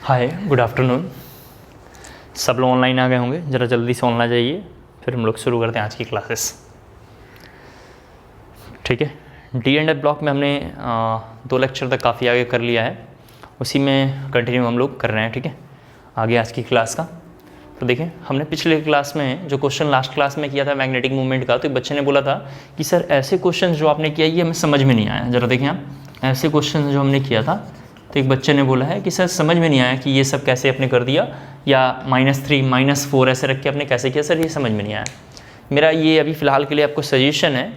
हाय, good afternoon. सब लोग online आ गए होंगे, ज़रा जल्दी से ऑनलाइन जाइए, फिर हम लोग शुरू करते हैं आज की क्लासेस। ठीक है, D&F ब्लॉक में हमने 2 लेक्चर तक काफ़ी आगे कर लिया है, उसी में कंटिन्यू हम लोग कर रहे हैं। ठीक है, आगे आज की क्लास का तो देखें, हमने पिछले क्लास में जो क्वेश्चन लास्ट क्लास में किया था मैग्नेटिक मूवमेंट का, तो एक बच्चे ने बोला था कि सर ऐसे क्वेश्चन जो आपने किया ये हमें समझ में नहीं आया। ज़रा देखें आप, ऐसे क्वेश्चन जो हमने किया था तो एक बच्चे ने बोला है कि सर समझ में नहीं आया कि ये सब कैसे आपने कर दिया, या -3 -4 ऐसे रख के आपने कैसे किया, सर ये समझ में नहीं आया। मेरा ये अभी फ़िलहाल के लिए आपको सजेशन है,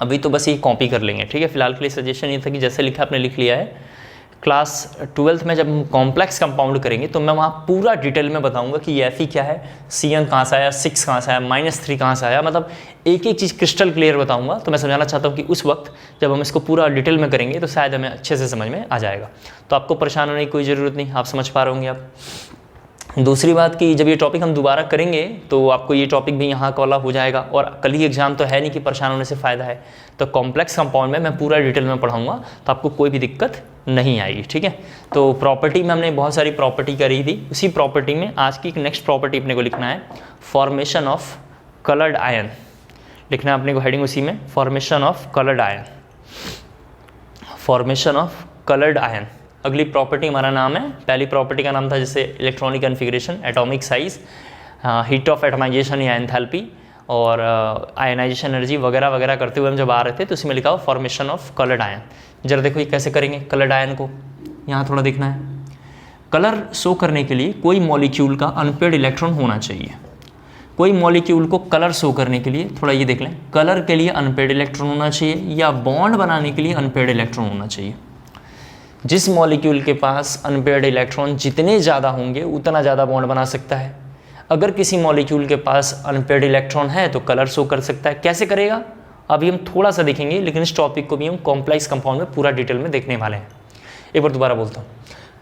अभी तो बस ये कॉपी कर लेंगे। ठीक है, फिलहाल के लिए सजेशन ये था कि जैसे लिखा आपने लिख लिया है। क्लास 12th में जब हम कॉम्प्लेक्स कंपाउंड करेंगे तो मैं वहाँ पूरा डिटेल में बताऊंगा कि ये Fe क्या है, Cn कहाँ से आया, 6 कहाँ से आया, -3 कहाँ से आया, मतलब एक एक चीज़ क्रिस्टल क्लियर बताऊंगा। तो मैं समझाना चाहता हूँ कि उस वक्त जब हम इसको पूरा डिटेल में करेंगे तो शायद हमें अच्छे से समझ में आ जाएगा। तो आपको परेशान होने की कोई ज़रूरत नहीं, आप समझ पा रहे होंगे आप। दूसरी बात कि जब ये टॉपिक हम दोबारा करेंगे तो आपको ये टॉपिक भी यहाँ का वाला हो जाएगा, और कल ही एग्जाम तो है नहीं कि परेशान होने से फ़ायदा है। तो कॉम्प्लेक्स कंपाउंड में मैं पूरा डिटेल में पढ़ाऊंगा, तो आपको कोई भी दिक्कत नहीं आएगी। ठीक है, तो प्रॉपर्टी में हमने बहुत सारी प्रॉपर्टी करी थी, उसी प्रॉपर्टी में आज की एक नेक्स्ट प्रॉपर्टी अपने को लिखना है, फॉर्मेशन ऑफ कलर्ड आयन। लिखना है अपने को हेडिंग उसी में, formation of coloured ion, formation of coloured ion. अगली प्रॉपर्टी हमारा नाम है, पहली प्रॉपर्टी का नाम था जैसे electronic configuration, atomic size, heat of atomisation या एंथैल्पी, और आयनाइजेशन एनर्जी वगैरह वगैरह करते हुए हम जब आ रहे थे तो इसमें लिखा हुआ फॉर्मेशन ऑफ कलर्ड आयन। जरा देखो ये कैसे करेंगे कलर्ड आयन को, यहाँ थोड़ा देखना है। कलर शो करने के लिए कोई मॉलिक्यूल का अनपेयर्ड इलेक्ट्रॉन होना चाहिए। कोई मॉलिक्यूल को कलर शो करने के लिए थोड़ा ये देख लें, कलर के लिए अनपेयर्ड इलेक्ट्रॉन होना चाहिए या बॉन्ड बनाने के लिए अनपेयर्ड इलेक्ट्रॉन होना चाहिए। जिस मॉलिक्यूल के पास अनपेयर्ड इलेक्ट्रॉन जितने ज़्यादा होंगे उतना ज़्यादा बॉन्ड बना सकता है। अगर किसी मॉलिक्यूल के पास अनपेयर्ड इलेक्ट्रॉन है तो कलर शो कर सकता है। कैसे करेगा अभी हम थोड़ा सा देखेंगे, लेकिन इस टॉपिक को भी हम कॉम्प्लेक्स कंपाउंड में पूरा डिटेल में देखने वाले हैं। एक बार दोबारा बोलता हूँ,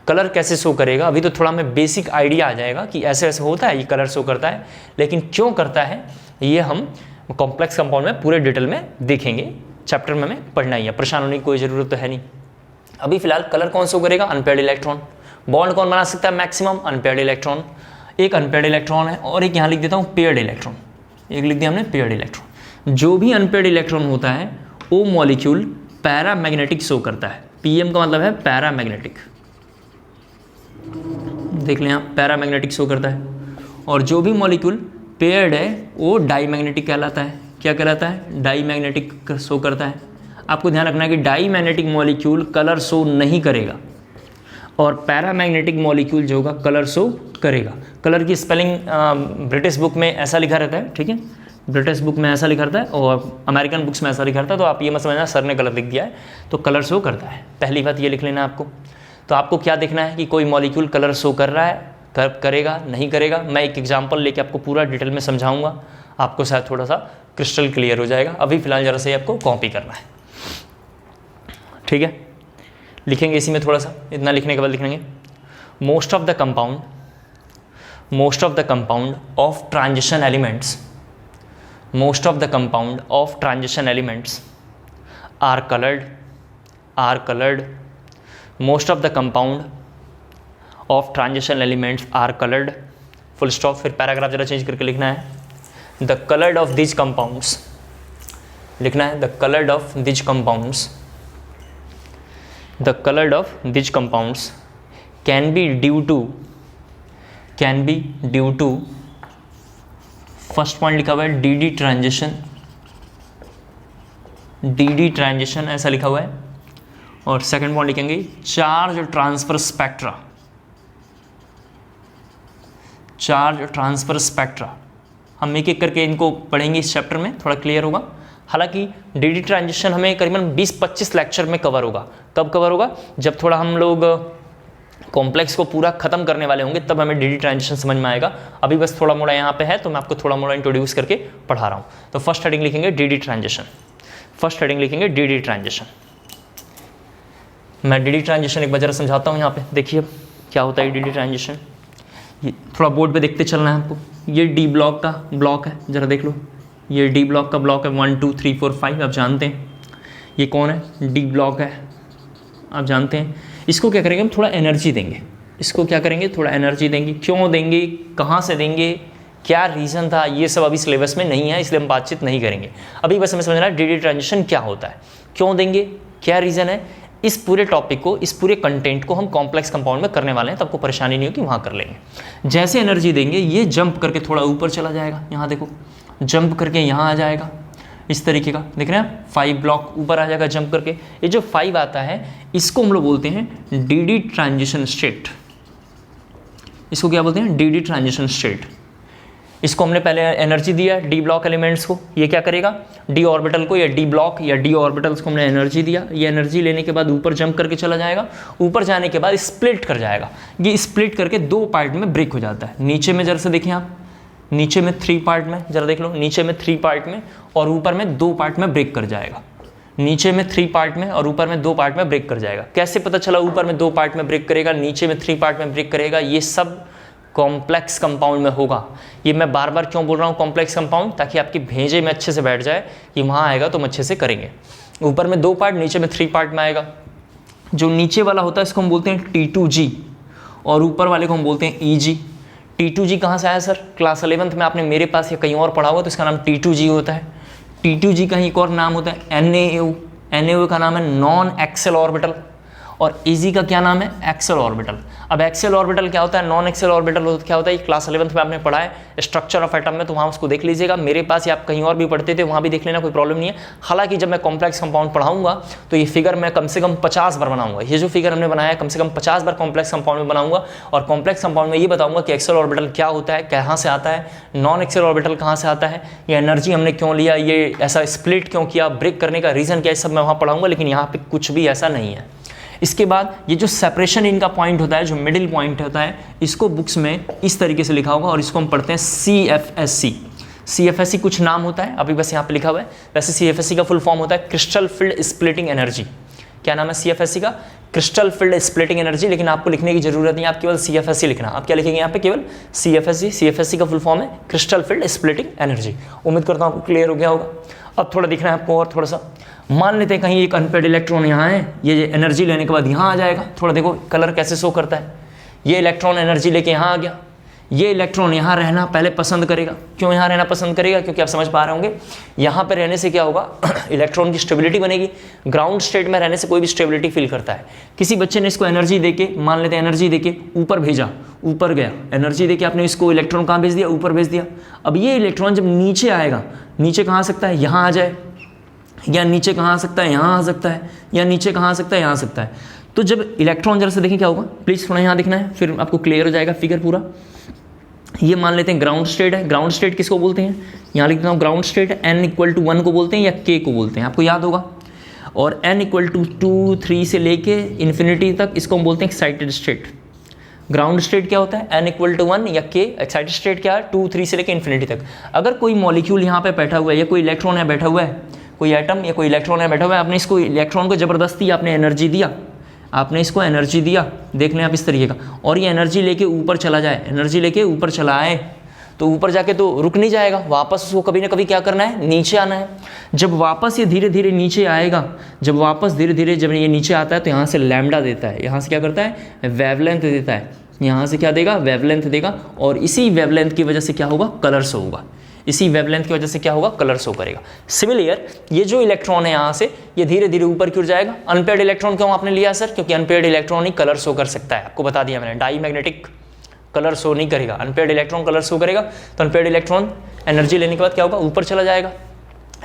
कलर कैसे शो करेगा, अभी तो थोड़ा हमें बेसिक आइडिया आ जाएगा कि ऐसे ऐसे होता है, ये कलर शो करता है, लेकिन क्यों करता है ये हम कॉम्प्लेक्स कंपाउंड में पूरे डिटेल में देखेंगे। चैप्टर में हमें पढ़ना ही है, परेशान होने की कोई ज़रूरत तो है नहीं। अभी फिलहाल कलर कौन शो करेगा, अनपेयर्ड इलेक्ट्रॉन। बॉन्ड कौन बना सकता है, मैक्सिमम अनपेयर्ड इलेक्ट्रॉन। एक अनपेयर्ड इलेक्ट्रॉन है, और एक यहाँ लिख देता हूँ पेयर्ड इलेक्ट्रॉन, एक लिख दिया हमने पेयर्ड इलेक्ट्रॉन। जो भी अनपेयर्ड इलेक्ट्रॉन होता है वो मॉलिक्यूल पैरामैग्नेटिक शो करता है। PM का मतलब है पैरामैग्नेटिक, देख लें आप, पैरामैग्नेटिक शो करता है। और जो भी मॉलिक्यूल पेयर्ड है वो डाईमैग्नेटिक कहलाता है। क्या कहलाता है, डाईमैग्नेटिक शो करता है। आपको ध्यान रखना है कि डाईमैग्नेटिक मॉलिक्यूल कलर शो नहीं करेगा, और पैरामैग्नेटिक मॉलिक्यूल जो होगा कलर शो करेगा। कलर की स्पेलिंग ब्रिटिश बुक में ऐसा लिखा रहता है, ठीक है, ब्रिटिश बुक में ऐसा लिखा रहता है और अमेरिकन बुक्स में ऐसा लिखा रहता है। तो आप ये मत समझना सर ने गलत लिख दिया है, तो कलर शो करता है, पहली बात ये लिख लेना आपको। तो आपको क्या देखना है कि कोई मॉलिक्यूल कलर शो कर रहा है, करेगा नहीं करेगा। मैं एक एग्जाम्पल लेके आपको पूरा डिटेल में समझाऊंगा, आपको शायद थोड़ा सा क्रिस्टल क्लियर हो जाएगा। अभी फिलहाल जरा से आपको कॉपी करना है, ठीक है। लिखेंगे इसी में थोड़ा सा, इतना लिखने के बाद लिखेंगे, most of the compound of transition elements, most of the compound of transition elements are coloured, most of the compound of transition elements are coloured, full stop. फिर पैराग्राफ जरा चेंज करके लिखना है, the coloured of these compounds, लिखना है the coloured of these compounds, the colored of these compounds can be due to first point लिखा हुआ है डी डी ट्रांजिशन ऐसा लिखा हुआ है, और सेकंड पॉइंट लिखेंगे चार्ज ट्रांसफर स्पेक्ट्रा। हम एक एक करके इनको पढ़ेंगे इस चैप्टर में, थोड़ा क्लियर होगा। हालांकि डी ट्रांजिशन हमें करीबन 20-25 लेक्चर में कवर होगा। कब कवर होगा, जब थोड़ा हम लोग कॉम्प्लेक्स को पूरा खत्म करने वाले होंगे, तब हमें डी ट्रांजिशन समझ में आएगा। अभी बस थोड़ा मोड़ा यहाँ पे है, तो मैं आपको थोड़ा मोड़ा इंट्रोड्यूस करके पढ़ा रहा हूँ। तो फर्स्ट हेडिंग लिखेंगे डी ट्रांजिशन, फर्स्ट हेडिंग लिखेंगे डी ट्रांजिशन। मैं डी ट्रांजिशन एक बार जरा समझाता हूँ। यहाँ पे देखिए क्या होता है डी ट्रांजिशन, ये थोड़ा बोर्ड पे देखते चलना है आपको। ये डी ब्लॉक का ब्लॉक है, जरा देख लो, ये डी ब्लॉक का ब्लॉक है, 1 2 3 4 5 आप जानते हैं। ये कौन है, डी ब्लॉक है, आप जानते हैं। इसको क्या करेंगे हम, थोड़ा एनर्जी देंगे। इसको क्या करेंगे, थोड़ा एनर्जी देंगे। क्यों देंगे, कहाँ से देंगे, क्या रीज़न था, ये सब अभी सिलेबस में नहीं है, इसलिए हम बातचीत नहीं करेंगे। अभी बस हमें समझना है डी ट्रांजिशन क्या होता है, क्यों देंगे, क्या रीज़न है। इस पूरे टॉपिक को, इस पूरे कंटेंट को हम कॉम्प्लेक्स कंपाउंड में करने वाले हैं, तो आपको परेशानी नहीं होगी, वहाँ कर लेंगे। जैसे एनर्जी देंगे ये जंप करके थोड़ा ऊपर चला जाएगा, यहाँ देखो जंप करके यहाँ आ जाएगा, इस तरीके का देख रहे हैं, 5 ब्लॉक ऊपर आ जाएगा जंप करके। ये जो 5 आता है इसको हम लोग बोलते हैं डी ट्रांजिशन स्टेट। इसको क्या बोलते हैं, डी ट्रांजिशन स्टेट। इसको हमने पहले एनर्जी दिया डी ब्लॉक एलिमेंट्स को, ये क्या करेगा, डी ऑर्बिटल को या डी ब्लॉक या डी ऑर्बिटल्स को हमने एनर्जी दिया। ये एनर्जी लेने के बाद ऊपर जंप करके चला जाएगा, ऊपर जाने के बाद स्प्लिट कर जाएगा। ये स्प्लिट करके 2 पार्ट में ब्रेक हो जाता है। नीचे में जरा से देखें आप, नीचे में 3 पार्ट में, जरा देख लो, नीचे में 3 पार्ट में और ऊपर में 2 पार्ट में ब्रेक कर जाएगा। नीचे में 3 पार्ट में और ऊपर में 2 पार्ट में ब्रेक कर जाएगा। कैसे पता चला ऊपर में 2 पार्ट में ब्रेक करेगा, नीचे में 3 पार्ट में ब्रेक करेगा, ये सब कॉम्प्लेक्स कंपाउंड में होगा। ये मैं बार बार क्यों बोल रहा हूँ कॉम्प्लेक्स कंपाउंड, ताकि आपकी भेजे में अच्छे से बैठ जाए कि वहाँ आएगा तो हम अच्छे से करेंगे। ऊपर में 2 पार्ट, नीचे में 3 पार्ट में आएगा। जो नीचे वाला होता है इसको हम बोलते हैं T2G और ऊपर वाले को हम बोलते हैं EG। T2G कहाँ से आया सर, क्लास 11th में आपने मेरे पास या कहीं और पढ़ा हुआ, तो इसका नाम T2G होता है। T2G का ही एक और नाम होता है NaO। NaO का नाम है नॉन एक्सेल ऑर्बिटल और EG का क्या नाम है, एक्सेल ऑर्बिटल। अब एक्सेल ऑर्बिटल क्या होता है, नॉन एक्सेल ऑर्बिटल क्या होता है, ये क्लास 11th में आपने पढ़ा है स्ट्रक्चर ऑफ एटम में, तो वहाँ उसको देख लीजिएगा। मेरे पास या आप कहीं और भी पढ़ते थे वहाँ भी देख लेना, कोई प्रॉब्लम नहीं है। हालांकि जब मैं कॉम्प्लेक्स कंपाउंड पढ़ाऊंगा तो ये फिगर मैं कम से कम 50 बार बनाऊंगा। ये जो फिगर हमने बनाया है कम से कम 50 बार कॉम्प्लेक्स कंपाउंड में बनाऊंगा और कॉम्प्लेक्स कंपाउंड में ये बताऊंगा कि एक्सेल ऑर्बिटल क्या होता है, कहाँ से आता है, नॉन एक्सेल ऑर्बिटल कहाँ से आता है, ये एनर्जी हमने क्यों लिया, ये ऐसा स्प्लिट क्यों किया, ब्रेक करने का रीज़न क्या है, सब मैं वहाँ पढ़ाऊंगा। लेकिन यहाँ पे कुछ भी ऐसा नहीं है। इसके बाद ये जो सेपरेशन इनका पॉइंट होता है, जो मिडिल पॉइंट होता है, इसको बुक्स में इस तरीके से लिखा होगा और इसको हम पढ़ते हैं CFSC। CFSC कुछ नाम होता है, अभी बस यहाँ पे लिखा हुआ है। वैसे CFSC का फुल फॉर्म होता है क्रिस्टल फील्ड स्प्लिटिंग एनर्जी। क्या नाम है CFSC का, क्रिस्टल फील्ड स्प्लिटिंग एनर्जी। लेकिन आपको लिखने की जरूरत नहीं, आप केवल CFSC लिखना। आप क्या लिखेंगे यहाँ पे, केवल CFSC। CFSC का फुल फॉर्म है क्रिस्टल फील्ड स्प्लिटिंग एनर्जी। उम्मीद करता हूँ आपको क्लियर हो गया होगा। अब थोड़ा दिखना है आपको और थोड़ा सा, मान लेते हैं कहीं एक अनपेड इलेक्ट्रॉन यहाँ है, ये एनर्जी लेने के बाद यहाँ आ जाएगा। थोड़ा देखो कलर कैसे शो करता है, ये इलेक्ट्रॉन एनर्जी लेके यहाँ आ गया। ये इलेक्ट्रॉन यहाँ रहना पहले पसंद करेगा। क्यों यहाँ रहना पसंद करेगा, क्योंकि आप समझ पा रहे होंगे यहाँ पे रहने से क्या होगा, इलेक्ट्रॉन की स्टेबिलिटी बनेगी। ग्राउंड स्टेट में रहने से कोई भी स्टेबिलिटी फील करता है। किसी बच्चे ने इसको एनर्जी देके, मान लेते हैं एनर्जी देके ऊपर भेजा, ऊपर गया, एनर्जी देके आपने इसको इलेक्ट्रॉन कहाँ भेज दिया, ऊपर भेज दिया। अब ये इलेक्ट्रॉन जब नीचे आएगा, नीचे कहाँ आ सकता है, यहाँ आ जाए, या नीचे कहाँ आ सकता है, यहाँ आ सकता है, या नीचे कहाँ आ सकता है, यहाँ आ सकता है। तो जब इलेक्ट्रॉन जरा से देखें क्या होगा, प्लीज़ थोड़ा यहाँ देखना है, फिर आपको क्लियर हो जाएगा फिगर पूरा। ये मान लेते हैं ग्राउंड स्टेट है। ग्राउंड स्टेट किसको बोलते हैं, यहाँ लिख देता हूँ, ग्राउंड स्टेट n=1 को बोलते हैं या k को बोलते हैं, आपको याद होगा। और n=2, 3 से लेके इन्फिनिटी तक इसको हम बोलते हैं एक्साइटेड स्टेट। ग्राउंड स्टेट क्या होता है, n=1 या k। एक्साइटेड स्टेट क्या है, 2, 3 से लेके इन्फिनिटी तक। अगर कोई मॉलिक्यूल यहाँ पे बैठा हुआ है या कोई इलेक्ट्रॉन है बैठा हुआ है, कोई एटम या कोई इलेक्ट्रॉन है बैठा हुआ है, आपने इसको इलेक्ट्रॉन को ज़बरदस्ती आपने एनर्जी दिया, आपने इसको एनर्जी दिया, देख लें आप इस तरीके का, और ये एनर्जी लेके ऊपर चला जाए, एनर्जी लेके ऊपर चला आए, तो ऊपर जाके तो रुक नहीं जाएगा, वापस उसको कभी ना कभी क्या करना है, नीचे आना है। जब वापस ये धीरे धीरे नीचे आएगा, जब वापस धीरे धीरे जब ये नीचे आता है तो यहाँ से लैम्डा देता है, यहाँ से क्या करता है, वेवलेंथ देता है, यहाँ से क्या देगा, वेवलेंथ देगा। और इसी वेवलेंथ की वजह से क्या होगा, कलर शो होगा। इसी वेवलेंथ की वजह से क्या होगा, कलर शो करेगा। सिमिलर ये जो इलेक्ट्रॉन है यहाँ से ये धीरे धीरे ऊपर क्यों जाएगा। अनपेयर्ड इलेक्ट्रॉन क्यों आपने लिया सर, क्योंकि अनपेयर्ड इलेक्ट्रॉन ही कलर शो कर सकता है, आपको बता दिया मैंने। डाई मैग्नेटिक कलर शो नहीं करेगा, अनपेयर्ड इलेक्ट्रॉन कलर शो करेगा। तो अनपेयर्ड इलेक्ट्रॉन एनर्जी लेने के बाद क्या होगा, ऊपर चला जाएगा,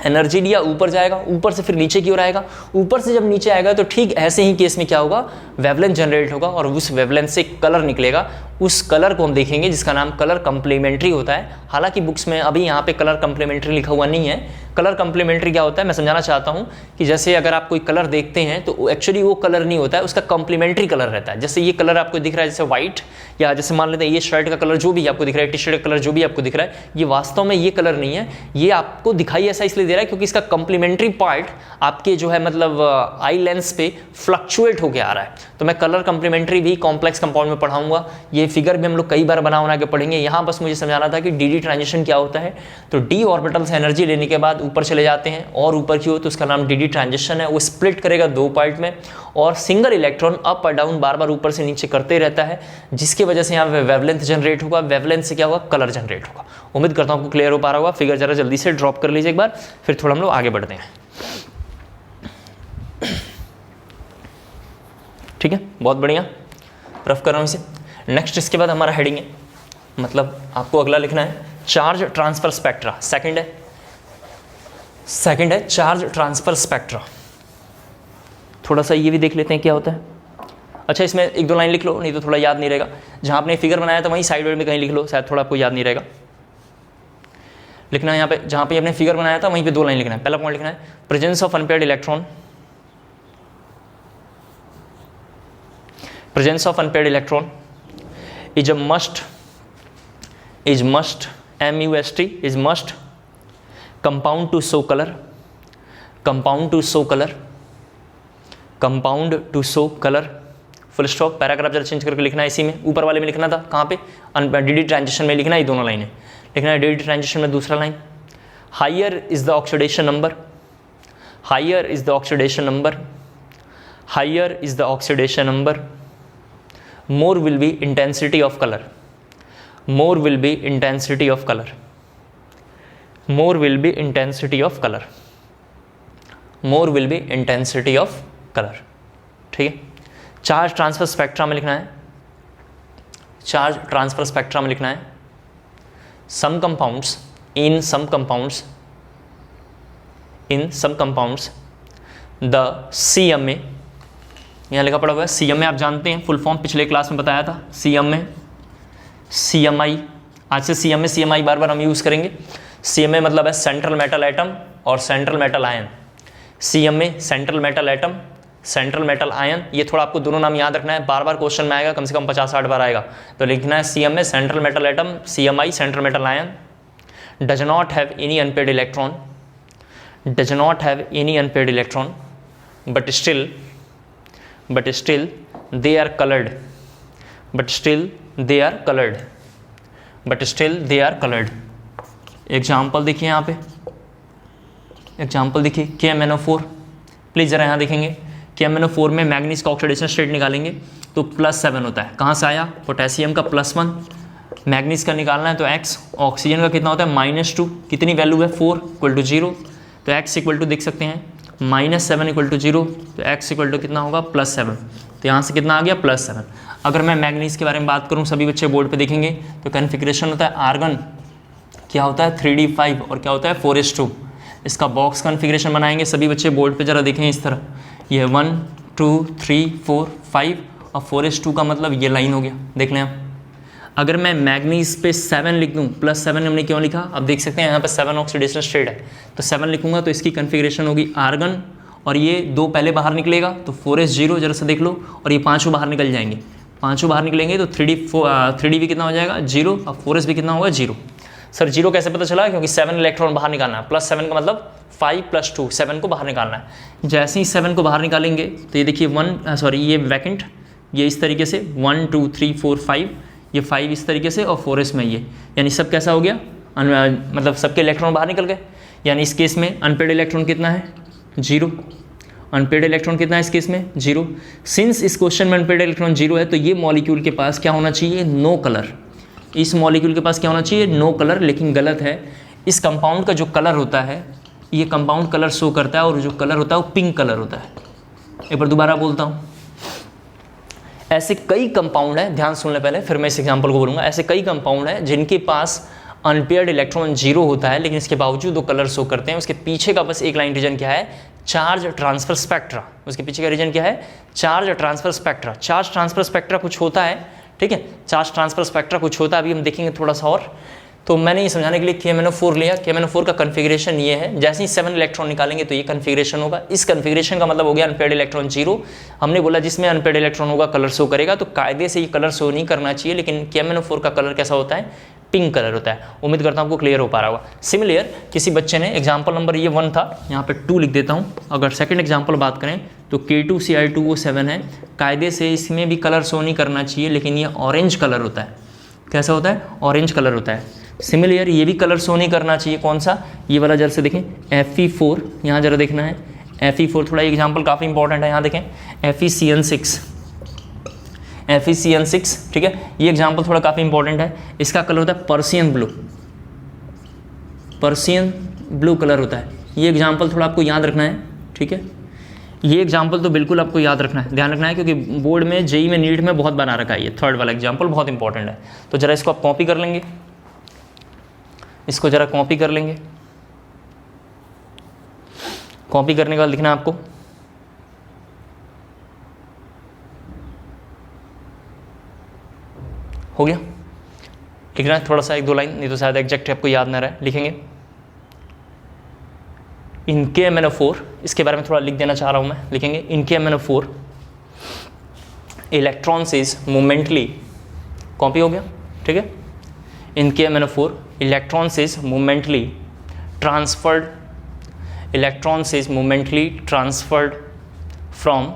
एनर्जी लिया ऊपर जाएगा, ऊपर से फिर नीचे की ओर आएगा, ऊपर से जब नीचे आएगा तो ठीक ऐसे ही केस में क्या होगा, वेवलेंथ जनरेट होगा और उस वेवलेंथ से कलर निकलेगा। उस कलर को हम देखेंगे जिसका नाम कलर कंप्लीमेंट्री होता है। हालांकि बुक्स में अभी यहाँ पे कलर कंप्लीमेंट्री लिखा हुआ नहीं है। कलर कंप्लीमेंट्री क्या होता है मैं समझाना चाहता हूँ कि जैसे अगर आप कोई कलर देखते हैं तो एक्चुअली वो कलर नहीं होता है, उसका कंप्लीमेंट्री कलर रहता है। जैसे ये कलर आपको दिख रहा है जैसे व्हाइट, या जैसे मान लेते हैं ये शर्ट का कलर जो भी आपको दिख रहा है, टी शर्ट का कलर जो भी आपको दिख रहा है, ये वास्तव में ये कलर नहीं है, ये आपको दिखाई ऐसा इसलिए इसलिए दे रहा है क्योंकि इसका कॉम्प्लीमेंट्री पार्ट आपके जो है मतलब आई लेंस पे फ्लक्चुएट होकर आ रहा है। तो मैं कलर कॉम्प्लीमेंट्री भी कॉम्प्लेक्स कंपाउंड में पढ़ाऊंगा, ये फिगर भी हम लोग कई बार बना के पढ़ेंगे। यहाँ बस मुझे समझाना था कि डी ट्रांजिशन क्या होता है। तो डी ऑर्बिटल से एनर्जी लेने के बाद ऊपर चले जाते हैं और ऊपर की हो तो उसका नाम डी ट्रांजिशन है। वो स्प्लिट करेगा दो पार्ट में और सिंगल इलेक्ट्रॉन अप और डाउन बार बार ऊपर से नीचे करते रहता है, जिसकी वजह से यहाँ पे वेवलेंथ जनरेट होगा। वेवलेंथ से क्या होगा, कलर जनरेट होगा। उम्मीद करता हूँ आपको क्लियर हो पा रहा होगा। फिगर जरा जल्दी से ड्रॉप कर लीजिए एक बार, फिर थोड़ा हम लोग आगे बढ़ते हैं। ठीक है, बहुत बढ़िया, रफ कर रहा हूँ इसे। नेक्स्ट इसके बाद हमारा हेडिंग है, मतलब आपको अगला लिखना है चार्ज ट्रांसफर स्पेक्ट्रा। सेकंड है चार्ज ट्रांसफर स्पेक्ट्रा। थोड़ा सा ये भी देख लेते हैं क्या होता है। अच्छा, इसमें एक दो लाइन लिख लो, नहीं तो थोड़ा याद नहीं रहेगा। जहाँ आपने फिगर बनाया था वहीं साइड में कहीं लिख लो, शायद थोड़ा आपको याद नहीं रहेगा। लिखना है यहाँ पे, जहाँ पे आपने फिगर बनाया था वहीं पे दो लाइन लिखना है। पहला पॉइंट लिखना है presence of unpaired electron. Presence of unpaired electron is a must, MUST is must, compound to show color, full stop. Paragraph जरा चेंज करके लिखना है इसी में, ऊपर वाले में लिखना था, कहाँ पे, डी ट्रांजिशन में लिखना है, ये दोनों लाइनें लिखना है। डी ट्रांजिशन में दूसरा line, higher is the oxidation number, more will be intensity of color, more will be intensity of color, more will be intensity of color, more will be intensity of color। ठीक है, charge transfer spectra में लिखना है, charge transfer spectra में लिखना है some compounds in some compounds the CMA, यहाँ लिखा पड़ा हुआ है CMA, आप जानते हैं फुल फॉर्म, पिछले क्लास में बताया था। CMA, CMI, आज से CMA CMI बार बार हम यूज़ करेंगे। CMA मतलब है सेंट्रल मेटल एटम और central metal ion. CMA central metal atom, central metal ion, ये थोड़ा आपको दोनों नाम याद रखना है, बार बार क्वेश्चन में आएगा, कम से कम 50-60 बार आएगा। तो लिखना है CMA central metal atom, CMI central metal ion. Does not have any unpaired electron, but still they are colored, example देखिए यहाँ पे, एग्जाम्पल देखिए KMnO4। प्लीज़ ज़रा यहाँ देखेंगे, KMnO4 में मैग्नीज का ऑक्सीडेशन स्टेट निकालेंगे तो +7 होता है। कहाँ से आया, पोटेशियम का +1, मैग्नीज का निकालना है तो x, ऑक्सीजन का कितना होता है -2, कितनी वैल्यू है 4 = 0, तो x = देख सकते हैं -7 = 0, तो x = कितना होगा +7, तो यहाँ से कितना आ गया +7। अगर मैं मैग्नीज के बारे में बात करूँ, सभी बच्चे बोर्ड पे देखेंगे तो कन्फिग्रेशन होता है आर्गन, क्या होता है 3d5 और क्या होता है 4s2। इसका बॉक्स कन्फिग्रेशन बनाएंगे, सभी बच्चे बोर्ड पे जरा देखें इस तरह, ये 1 2 3 4 5 और 4s2 का मतलब ये लाइन हो गया, देख लें आप। अगर मैं मैग्नीज पे 7 लिख दूँ, +7 हमने क्यों लिखा, अब देख सकते हैं यहाँ पे 7 ऑक्सीडेशन स्टेट है, तो 7 लिखूंगा तो इसकी कन्फिग्रेशन होगी आर्गन, और ये 2 पहले बाहर निकलेगा तो 4s0 जरा सा देख लो, और ये 5 बाहर निकल जाएंगे, 5 बाहर निकलेंगे तो 3d भी कितना हो जाएगा 0 और 4s भी कितना होगा 0। सर 0 कैसे पता चला, क्योंकि 7 इलेक्ट्रॉन बाहर निकालना है, +7 का मतलब 5 + 2, 7 को बाहर निकालना है। जैसे ही 7 को बाहर निकालेंगे तो ये देखिए ये वैकेंट, ये इस तरीके से 1 2 3 4 5, ये 5 इस तरीके से और 4s में ये, यानी सब कैसा हो गया, मतलब सबके इलेक्ट्रॉन बाहर निकल गए। यानी इस केस में अनपेयर्ड इलेक्ट्रॉन कितना है 0, अनपेयर्ड इलेक्ट्रॉन कितना है इस केस में 0। सिंस इस क्वेश्चन में अनपेयर्ड इलेक्ट्रॉन 0 है तो ये मॉलिक्यूल के पास क्या होना चाहिए, नो कलर। इस मॉलिक्यूल के पास क्या होना चाहिए, नो कलर, लेकिन गलत है। इस कंपाउंड का जो कलर होता है, ये कंपाउंड कलर शो करता है और जो कलर होता है वो पिंक कलर होता है। एक बार दोबारा बोलता हूँ, ऐसे कई कंपाउंड हैं, ध्यान सुन ले पहले फिर मैं इस एग्जाम्पल को बोलूँगा। ऐसे कई कंपाउंड हैं जिनके पास अनपेयर्ड इलेक्ट्रॉन 0 होता है, लेकिन इसके बावजूद वो कलर शो करते हैं। उसके पीछे का बस एक लाइन रीजन क्या है, चार्ज ट्रांसफर स्पेक्ट्रा। उसके पीछे का रीजन क्या है, charge transfer spectra. Charge transfer spectra कुछ होता है, ठीक है, चार्ज ट्रांसफर स्पेक्ट्रा कुछ होता है, अभी हम देखेंगे थोड़ा सा और। तो मैंने ये समझाने के लिए KMnO4 लिया। KMnO4 का कन्फिग्रेशन ये है, जैसे ही 7 इलेक्ट्रॉन निकालेंगे तो ये कन्फिग्रेशन होगा। इस कन्फिग्रेशन का मतलब हो गया अनपेयर्ड इलेक्ट्रॉन 0। हमने बोला जिसमें अनपेयर्ड इलेक्ट्रॉन होगा कलर शो करेगा, तो कायदे से ये कलर शो नहीं करना चाहिए, लेकिन KMnO4 का कलर कैसा होता है, पिंक कलर होता है। उम्मीद करता हूँ आपको क्लियर हो पा रहा होगा। सिमिलर किसी बच्चे ने एग्जाम्पल नंबर ये 1 था, यहाँ पे 2 लिख देता हूँ। अगर सेकंड एग्जाम्पल बात करें तो K2Cl2O7 है। कायदे से इसमें भी कलर शो नहीं करना चाहिए, लेकिन ये ऑरेंज कलर होता है। कैसा होता है? ऑरेंज कलर होता है। सिमिलर ये भी कलर शो नहीं करना चाहिए। कौन सा? ये वाला जरा से देखें, Fe4, यहाँ जरा देखना है Fe4, थोड़ा एग्जाम्पल काफ़ी इंपॉर्टेंट है। यहाँ देखें FeCN6, ठीक है, ये एग्जाम्पल थोड़ा काफ़ी इंपॉर्टेंट है। इसका कलर होता है पर्सियन ब्लू कलर होता है। ये एग्जाम्पल थोड़ा आपको याद रखना है, ठीक है। ये एग्जाम्पल तो बिल्कुल आपको याद रखना है, ध्यान रखना है, क्योंकि बोर्ड में, जेई में, नीट में बहुत बना रखा है। ये थर्ड वाला एग्जाम्पल बहुत इंपॉर्टेंट है। तो जरा इसको आप कॉपी कर लेंगे, इसको जरा कॉपी कर लेंगे। कॉपी करने के बाद लिखना है आपको हो गया, लिखना है थोड़ा सा 1-2 लाइन, नहीं तो शायद एग्जैक्ट आपको याद ना रहे। लिखेंगे इन KMnO4, इसके बारे में थोड़ा लिख देना चाह रहा हूँ मैं। लिखेंगे इन KMnO4 electrons is momentarily, copy हो गया, ठीक है। इन KMnO4 electrons is momentarily transferred, electrons is momentarily transferred from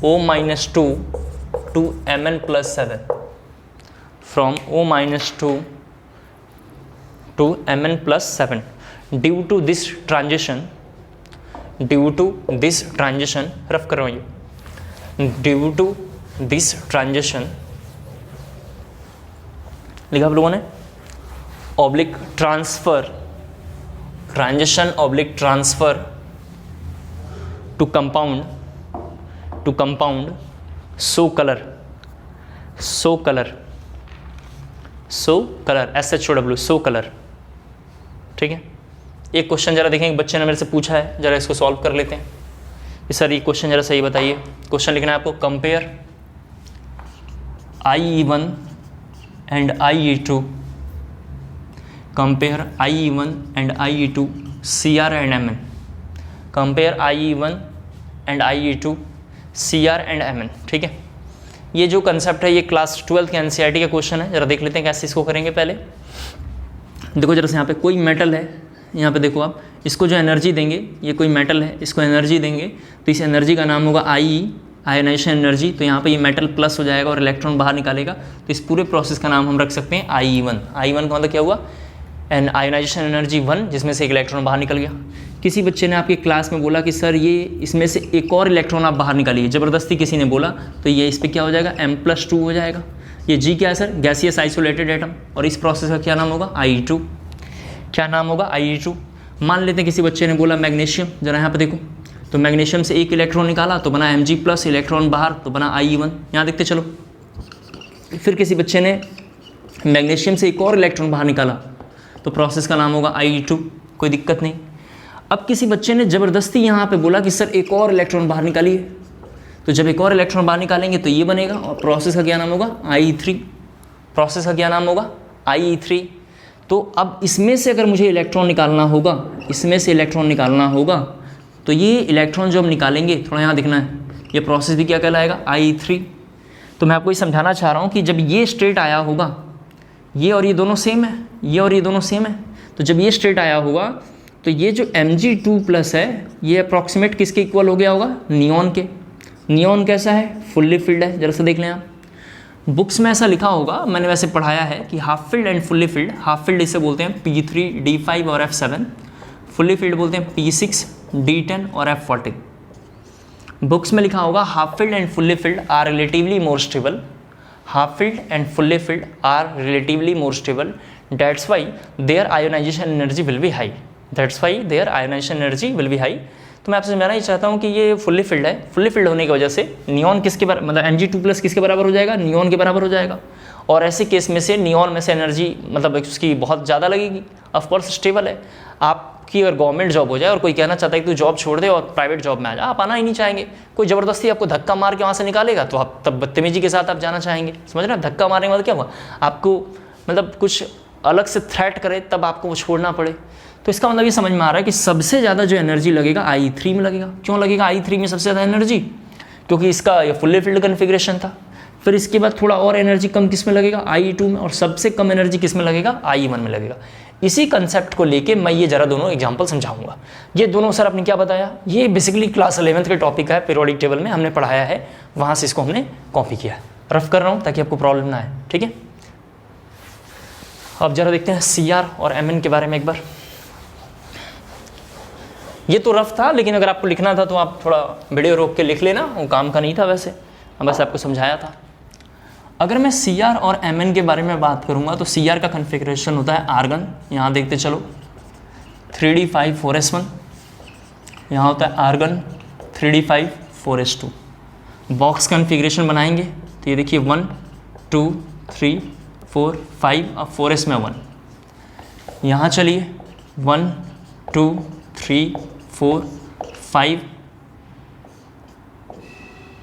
O-2 to Mn+7, from O-2 to Mn+7 due to this transition, rough कर रहा हूँ ये, due to this transition लिखा आप लोगों ने, oblique transfer, transition oblique transfer to compound so colour SHOW, so colour, ठीक है। एक क्वेश्चन जरा देखें, बच्चे ने मेरे से पूछा है, जरा इसको सॉल्व कर लेते हैं। सर ये क्वेश्चन जरा सही बताइए। क्वेश्चन लिखना है आपको, compare IE1 and IE2, compare IE1 and IE2 CR and MN, compare IE1 and IE2 CR and MN, ठीक है। ये जो कंसेप्ट है ये क्लास 12 के NCERT का क्वेश्चन है। जरा देख लेते हैं कैसे इसको करेंगे। पहले देखो जरा से, यहाँ पे कोई मेटल है, यहाँ पे देखो आप, इसको जो एनर्जी देंगे, ये कोई मेटल है, इसको एनर्जी देंगे तो इस एनर्जी का नाम होगा IE, आयोनाइजेशन एनर्जी। तो यहाँ पे ये मेटल प्लस हो जाएगा और इलेक्ट्रॉन बाहर निकालेगा, तो इस पूरे प्रोसेस का नाम हम रख सकते हैं IE1। IE1 का मतलब क्या हुआ? एन आयोनाइजेशन एनर्जी 1, जिसमें से एक इलेक्ट्रॉन बाहर निकल गया। किसी बच्चे ने आपके क्लास में बोला कि सर ये इसमें से एक और इलेक्ट्रॉन आप बाहर निकालिए, ज़बरदस्ती किसी ने बोला, तो ये इस पर क्या हो जाएगा? M+2 हो जाएगा। ये G क्या है सर? Gaseous isolated atom. और इस प्रोसेस का क्या नाम होगा? IE2। क्या नाम होगा? IE2। मान लेते हैं किसी बच्चे ने बोला मैग्नीशियम, जरा यहाँ पर देखो, तो मैग्नीशियम से एक इलेक्ट्रॉन निकाला तो बना Mg+, इलेक्ट्रॉन बाहर तो बना IE1। यहाँ देखते चलो। फिर किसी बच्चे ने मैग्नीशियम से एक और इलेक्ट्रॉन बाहर निकाला तो प्रोसेस का नाम होगा IE2, कोई दिक्कत नहीं। अब किसी बच्चे ने ज़बरदस्ती यहाँ पे बोला कि सर एक और इलेक्ट्रॉन बाहर निकालिए, तो जब एक और इलेक्ट्रॉन बाहर निकालेंगे तो ये बनेगा, और प्रोसेस का क्या नाम होगा? IE3। प्रोसेस का क्या नाम होगा? IE3। तो अब इसमें से अगर मुझे इलेक्ट्रॉन निकालना होगा, इसमें से इलेक्ट्रॉन निकालना होगा, तो ये इलेक्ट्रॉन जो हम निकालेंगे, थोड़ा यहाँ दिखना है, ये प्रोसेस भी क्या कहलाएगा? IE3। तो मैं आपको ये समझाना चाह रहा हूँ कि जब ये स्टेट आया होगा, ये और ये दोनों सेम है, ये और ये दोनों सेम है, तो जब ये स्टेट आया होगा तो ये जो Mg2+ है ये अप्रॉक्सीमेट किसके इक्वल हो गया होगा? नियॉन के। नियॉन कैसा है? फुल्ली फिल्ड है। जरा सा देख लें आप, बुक्स में ऐसा लिखा होगा, मैंने वैसे पढ़ाया है कि half filled and fully field. Half filled इसे बोलते हैं P3, D5 और F7, फुल्ली फिल्ड बोलते हैं P6, D10 और F14। बुक्स में लिखा होगा half filled and fully filled are relatively more stable, half filled and fully filled are relatively more stable, that's why their ionization energy will be high, that's why their ionization energy will be high। तो मैं आपसे समझाना ही चाहता हूँ कि ये fully filled है, fully filled होने की वजह से नियॉन किसके बराबर, मतलब Mg2+ किसके बराबर हो जाएगा? नियॉन के बराबर हो जाएगा। और ऐसे केस में से नियॉन में से एनर्जी मतलब उसकी बहुत ज़्यादा लगेगी। ऑफकोर्स स्टेबल है। आपकी अगर गवर्नमेंट जॉब हो जाए और कोई कहना चाहता है कि तू जॉब छोड़ दे और प्राइवेट जॉब में आ जा, आप आना ही नहीं चाहेंगे। कोई ज़बरदस्ती आपको धक्का मार के वहाँ से निकालेगा तो आप तब बदतमीजी के साथ आप जाना चाहेंगे। समझ रहे हैं? धक्का मारने के बाद क्या हुआ? आपको मतलब कुछ अलग से थ्रेट करे तब आपको वो छोड़ना पड़े। तो इसका मतलब ये समझ में आ रहा है कि सबसे ज़्यादा जो एनर्जी लगेगा IE3 में लगेगा। क्यों लगेगा IE3 में सबसे ज़्यादा एनर्जी? क्योंकि इसका ये फुल्ली फिल्ड कन्फिग्रेशन था। फिर इसके बाद थोड़ा और एनर्जी कम किस में लगेगा, IE2 में, और सबसे कम एनर्जी किस में लगेगा, IE1 में लगेगा। इसी कंसेप्ट को लेके मैं ये जरा दोनों एग्जांपल समझाऊंगा। ये दोनों सर आपने क्या बताया, ये बेसिकली क्लास 11th के टॉपिक है, पीरियोडिक टेबल में हमने पढ़ाया है, वहाँ से इसको हमने कॉपी किया है। रफ कर रहा हूँ ताकि आपको प्रॉब्लम ना आए, ठीक है। अब जरा देखते हैं CR और MN के बारे में एक बार। ये तो रफ था, लेकिन अगर आपको लिखना था तो आप थोड़ा वीडियो रोक के लिख लेना, वो काम का नहीं था वैसे, बस आपको समझाया था। अगर मैं CR और MN के बारे में बात करूंगा तो CR का कन्फिग्रेशन होता है आर्गन, यहाँ देखते चलो 3d5 4s1, यहाँ होता है argon 3d5 4s2। Box configuration बनाएंगे तो ये देखिए 1 2 3 4 5, अब 4s में 1, यहाँ चलिए 1 2 3 4 5,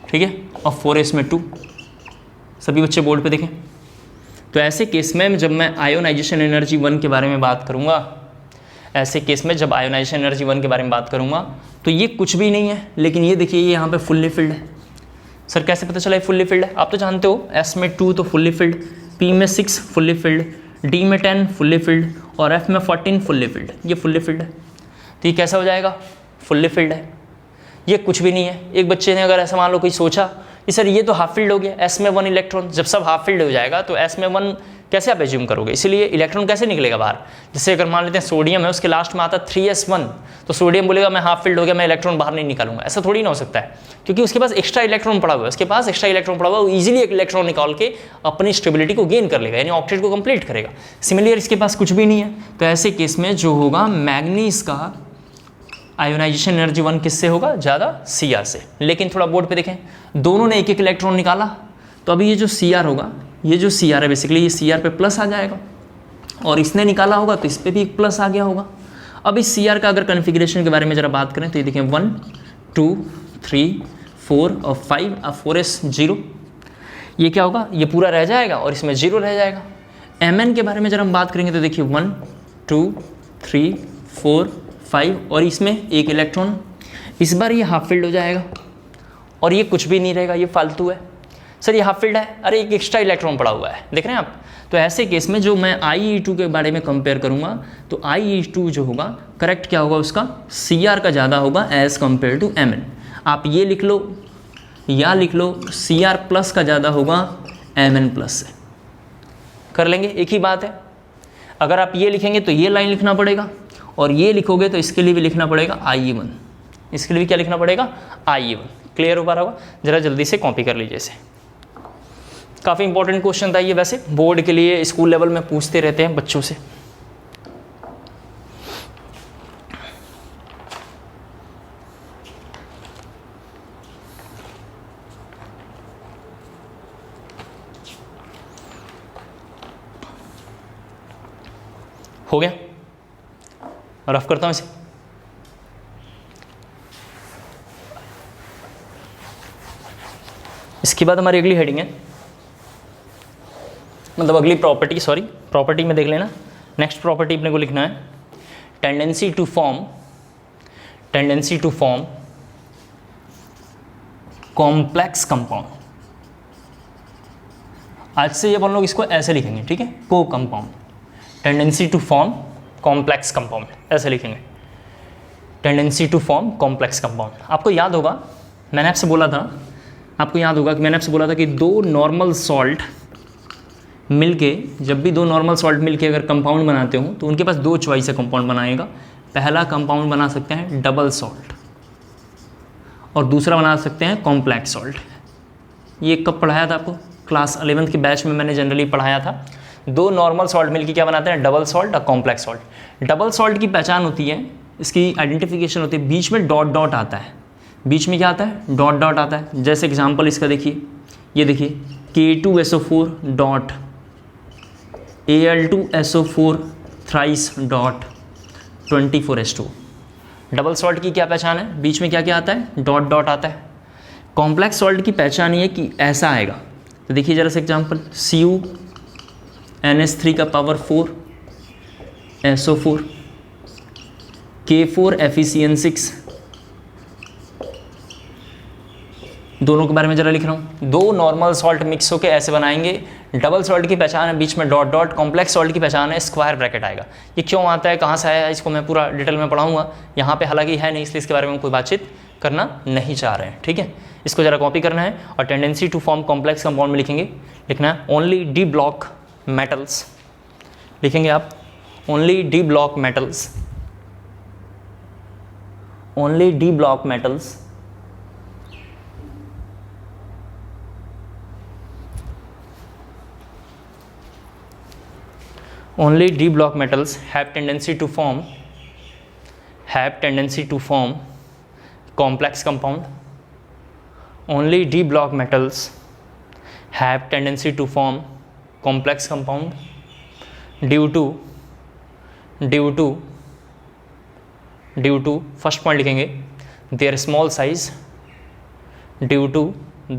ठीक है, और 4s में 2। सभी बच्चे बोर्ड पे देखें। तो ऐसे केस में जब मैं आयोनाइजेशन एनर्जी 1 के बारे में बात करूंगा, ऐसे केस में जब आयोनाइजेशन एनर्जी 1 के बारे में बात करूंगा तो ये कुछ भी नहीं है, लेकिन ये देखिए ये यहाँ पे फुल्ली फिल्ड है। सर कैसे पता चला ये फुल्ली फिल्ड है, आप तो जानते हो S में 2 तो फुल्ली फिल्ड, P में 6 फुल्ली फिल्ड, D में 10 फुल्ली फिल्ड और F में 14 फुल्ली फिल्ड, ये फुल्ली फिल्ड है। तो ये कैसा हो जाएगा, फुल्ली फिल्ड है। ये कुछ भी नहीं है। एक बच्चे ने अगर ऐसा मान लो कोई सोचा कि सर ये तो हाफ फील्ड हो गया, S में 1 इलेक्ट्रॉन, जब सब हाफ फील्ड हो जाएगा तो S में 1 कैसे आप एज्यूम करोगे, इसीलिए इलेक्ट्रॉन कैसे निकलेगा बाहर। जैसे अगर मान लेते हैं सोडियम है, उसके लास्ट में आता 3s1, तो सोडियम बोलेगा मैं हाफ फील्ड हो गया, मैं इलेक्ट्रॉन बाहर नहीं निकालूंगा, ऐसा थोड़ी ना हो सकता है, क्योंकि उसके पास एक्स्ट्रा इलेक्ट्रॉन पड़ा हुआ है, उसके पास एक्स्ट्रा इलेक्ट्रॉन पड़ा हुआ है, वो ईजिली एक इलेक्ट्रॉन निकाल के अपनी स्टेबिलिटी को गेन कर लेगा, यानी ऑक्टेट को कंप्लीट करेगा। सिमिलर इसके पास कुछ भी नहीं है, तो ऐसे केस में जो होगा मैग्नीज का आयोनाइजेशन एनर्जी 1 किससे होगा, ज़्यादा, CR से। लेकिन थोड़ा बोर्ड पे देखें, दोनों ने एक एक इलेक्ट्रॉन निकाला, तो अभी ये जो CR होगा, ये जो CR है बेसिकली ये CR पे प्लस आ जाएगा, और इसने निकाला होगा तो इस पर भी एक प्लस आ गया होगा। अब इस CR का अगर कन्फिग्रेशन के बारे में ज़रा बात करें तो ये देखें 1 2 3 4 और 5, अब 4s 0, ये क्या होगा, ये पूरा रह जाएगा और इसमें 0 रह जाएगा। MN के बारे में जब हम बात करेंगे तो देखिए 1 2 3 4 5 और इसमें एक इलेक्ट्रॉन, इस बार ये हाफ फील्ड हो जाएगा और ये कुछ भी नहीं रहेगा, ये फालतू है। सर ये हाफ फील्ड है, अरे एक एक्स्ट्रा इलेक्ट्रॉन पड़ा हुआ है, देख रहे हैं आप। तो ऐसे केस में जो मैं IE2 के बारे में कंपेयर करूंगा तो IE2 जो होगा करेक्ट क्या होगा उसका, CR का ज़्यादा होगा एज़ कम्पेयर टू MN। आप ये लिख लो या लिख लो CR प्लस का ज़्यादा होगा MN प्लस से, कर लेंगे, एक ही बात है। अगर आप ये लिखेंगे तो ये लाइन लिखना पड़ेगा, और ये लिखोगे तो इसके लिए भी लिखना पड़ेगा IE1, इसके लिए भी क्या लिखना पड़ेगा, IE1। क्लियर हो पा रहा होगा, ज़रा जल्दी से कॉपी कर लीजिए इसे। काफ़ी इंपॉर्टेंट क्वेश्चन था ये, वैसे बोर्ड के लिए स्कूल लेवल में पूछते रहते हैं बच्चों से। हो गया, रफ करता हूं इसे। इसके बाद हमारी अगली हेडिंग है, मतलब अगली प्रॉपर्टी, सॉरी प्रॉपर्टी में देख लेना। नेक्स्ट प्रॉपर्टी अपने को लिखना है tendency to form complex compound. आज से ये अपन लोग इसको ऐसे लिखेंगे, ठीक है, को compound, tendency to form complex compound, ऐसे लिखेंगे, tendency to form complex compound. आपको याद होगा मैंने आपसे बोला था, कि दो नॉर्मल सॉल्ट मिलके, जब भी दो नॉर्मल सॉल्ट मिलके अगर कंपाउंड बनाते हो तो उनके पास दो चॉइस है कंपाउंड बनाएगा। पहला कंपाउंड बना सकते हैं डबल सॉल्ट और दूसरा बना सकते हैं कॉम्प्लेक्स सॉल्ट। ये कब पढ़ाया था आपको, क्लास 11th के बैच में मैंने जनरली पढ़ाया था। दो नॉर्मल सॉल्ट मिलके क्या बनाते हैं, डबल सॉल्ट और कॉम्प्लेक्स सॉल्ट। डबल सॉल्ट की पहचान होती है, इसकी आइडेंटिफिकेशन होती है, बीच में डॉट डॉट आता है, बीच में क्या आता है, डॉट डॉट आता है। जैसे एग्जांपल इसका देखिए, ये देखिए K2SO4 dot Al2SO4 thrice dot 24H2। Double salt की क्या पहचान है, बीच में क्या क्या आता है, डॉट डॉट आता है। कॉम्प्लेक्स सॉल्ट की पहचान ये कि ऐसा आएगा, तो देखिए जरा से एग्जांपल, CuNH3 का पावर 4 SO4, K4FeCN6, दोनों के बारे में जरा लिख रहा हूँ। दो नॉर्मल सॉल्ट मिक्स होकर ऐसे बनाएंगे। डबल सॉल्ट की पहचान है बीच में डॉट डॉट, कॉम्प्लेक्स सॉल्ट की पहचान है स्क्वायर ब्रैकेट आएगा। ये क्यों आता है, कहाँ से आया है, इसको मैं पूरा डिटेल में पढ़ाऊंगा। यहाँ पे हालांकि है नहीं, इसलिए इसके बारे में कोई बातचीत करना नहीं चाह रहे हैं, ठीक है। इसको जरा कॉपी करना है और tendency to form complex compound में लिखेंगे, लिखना है ओनली डी ब्लॉक मेटल्स, लिखेंगे आप only D block metals, only D block metals only d block metals have tendency to form complex compound. Only d block metals have tendency to form complex compound due to first point लिखेंगे their small size, due to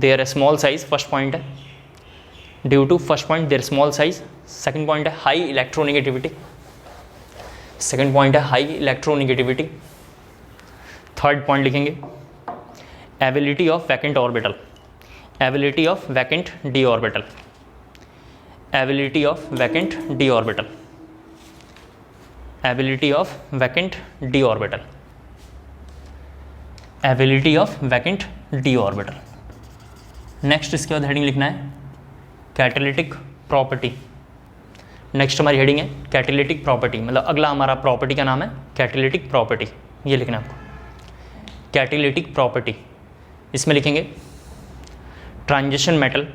their small size, first point है due to first point their small size, second point है high electronegativity, second point है high electronegativity, third point लिखेंगे ability of vacant orbital, ability of vacant D orbital, ability of vacant D orbital, ability of vacant D orbital, ability of vacant D orbital. Next इसके बाद heading लिखना है catalytic property. Next हमारी heading है catalytic property, मतलब अगला हमारा property का नाम है कैटालिटिक प्रॉपर्टी। ये लिखना आपको कैटालिटिक प्रॉपर्टी। इसमें लिखेंगे transition metal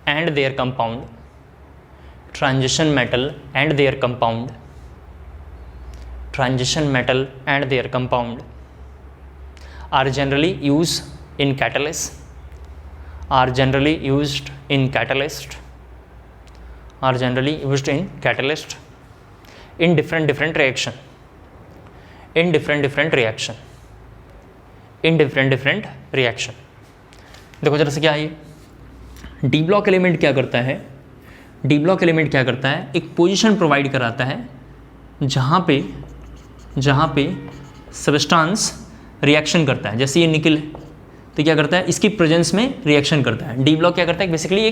and their compound, transition metal and their compound, transition metal and their compound are generally use in catalyst, are generally used in catalyst, are generally used in catalyst in different reaction, in different reaction, in different reaction। देखो जरा से क्या है ये D block element क्या करता है, D block element क्या करता है, एक पोजीशन प्रोवाइड कराता है जहाँ पे सब्सटेंस रिएक्शन करता है। जैसे ये निकल तो क्या करता है, इसकी प्रेजेंस में रिएक्शन करता है। डी ब्लॉक क्या करता है, बेसिकली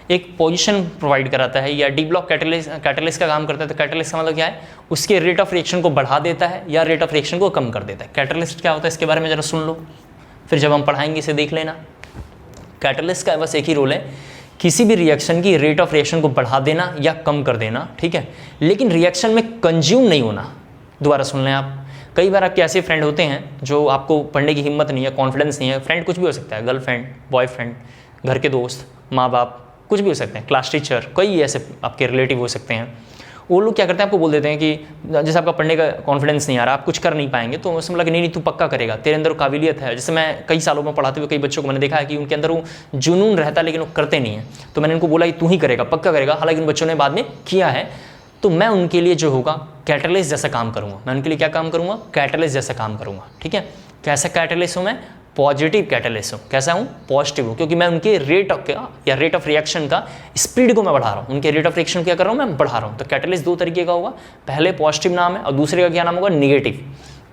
एक पोजीशन प्रोवाइड कराता है, या डी ब्लॉक कैटलिस्ट का काम करता है। तो कैटलिस्ट का मतलब क्या है, उसके रेट ऑफ रिएक्शन को बढ़ा देता है या रेट ऑफ रिएक्शन को कम कर देता है। कैटलिस्ट क्या होता है इसके बारे में जरा सुन लो, फिर जब हम पढ़ाएंगे इसे देख लेना। कैटलिस्ट का बस एक ही रोल है, किसी भी रिएक्शन की रेट ऑफ रिएक्शन को बढ़ा देना या कम कर देना, ठीक है, लेकिन रिएक्शन में कंज्यूम नहीं होना। दोबारा सुन लें आप। कई बार आपके ऐसे फ्रेंड होते हैं जो आपको पढ़ने की हिम्मत नहीं है, कॉन्फिडेंस नहीं है। फ्रेंड कुछ भी हो सकता है, गर्लफ्रेंड, बॉयफ्रेंड, घर के दोस्त, माँ बाप, कुछ भी हो सकते हैं, क्लास टीचर, कई ऐसे आपके रिलेटिव हो सकते हैं। वो लोग क्या करते हैं, आपको बोल देते हैं कि जैसे आपका पढ़ने का कॉन्फिडेंस नहीं आ रहा, आप कुछ कर नहीं पाएंगे, तो उसमें लगा नहीं तू पक्का करेगा, तेरे अंदर काबिलियत है। जैसे मैं कई सालों में पढ़ाते हुए कई बच्चों को मैंने देखा है कि उनके अंदर वो जुनून रहता है लेकिन वो करते नहीं है। तो मैंने उनको बोला कि तू ही करेगा, पक्का करेगा। हालांकि उन बच्चों ने बाद में किया है। तो मैं उनके लिए जो होगा कैटलिस्ट जैसा काम करूँगा। मैं उनके लिए क्या काम करूँगा, कैटलिस्ट जैसा काम करूँगा, ठीक है। कैसा कैटलिस्ट हूँ मैं, पॉजिटिव कैटलिस्ट हूँ। कैसा हूँ, पॉजिटिव हूँ, क्योंकि मैं उनके रेट ऑफ रिएक्शन का स्पीड को मैं बढ़ा रहा हूँ। उनके रेट ऑफ रिएक्शन क्या कर रहा हूँ, मैं बढ़ा रहा हूँ। तो कैटलिस्ट दो तरीके का होगा, पहले पॉजिटिव नाम है और दूसरे का क्या नाम होगा, निगेटिव।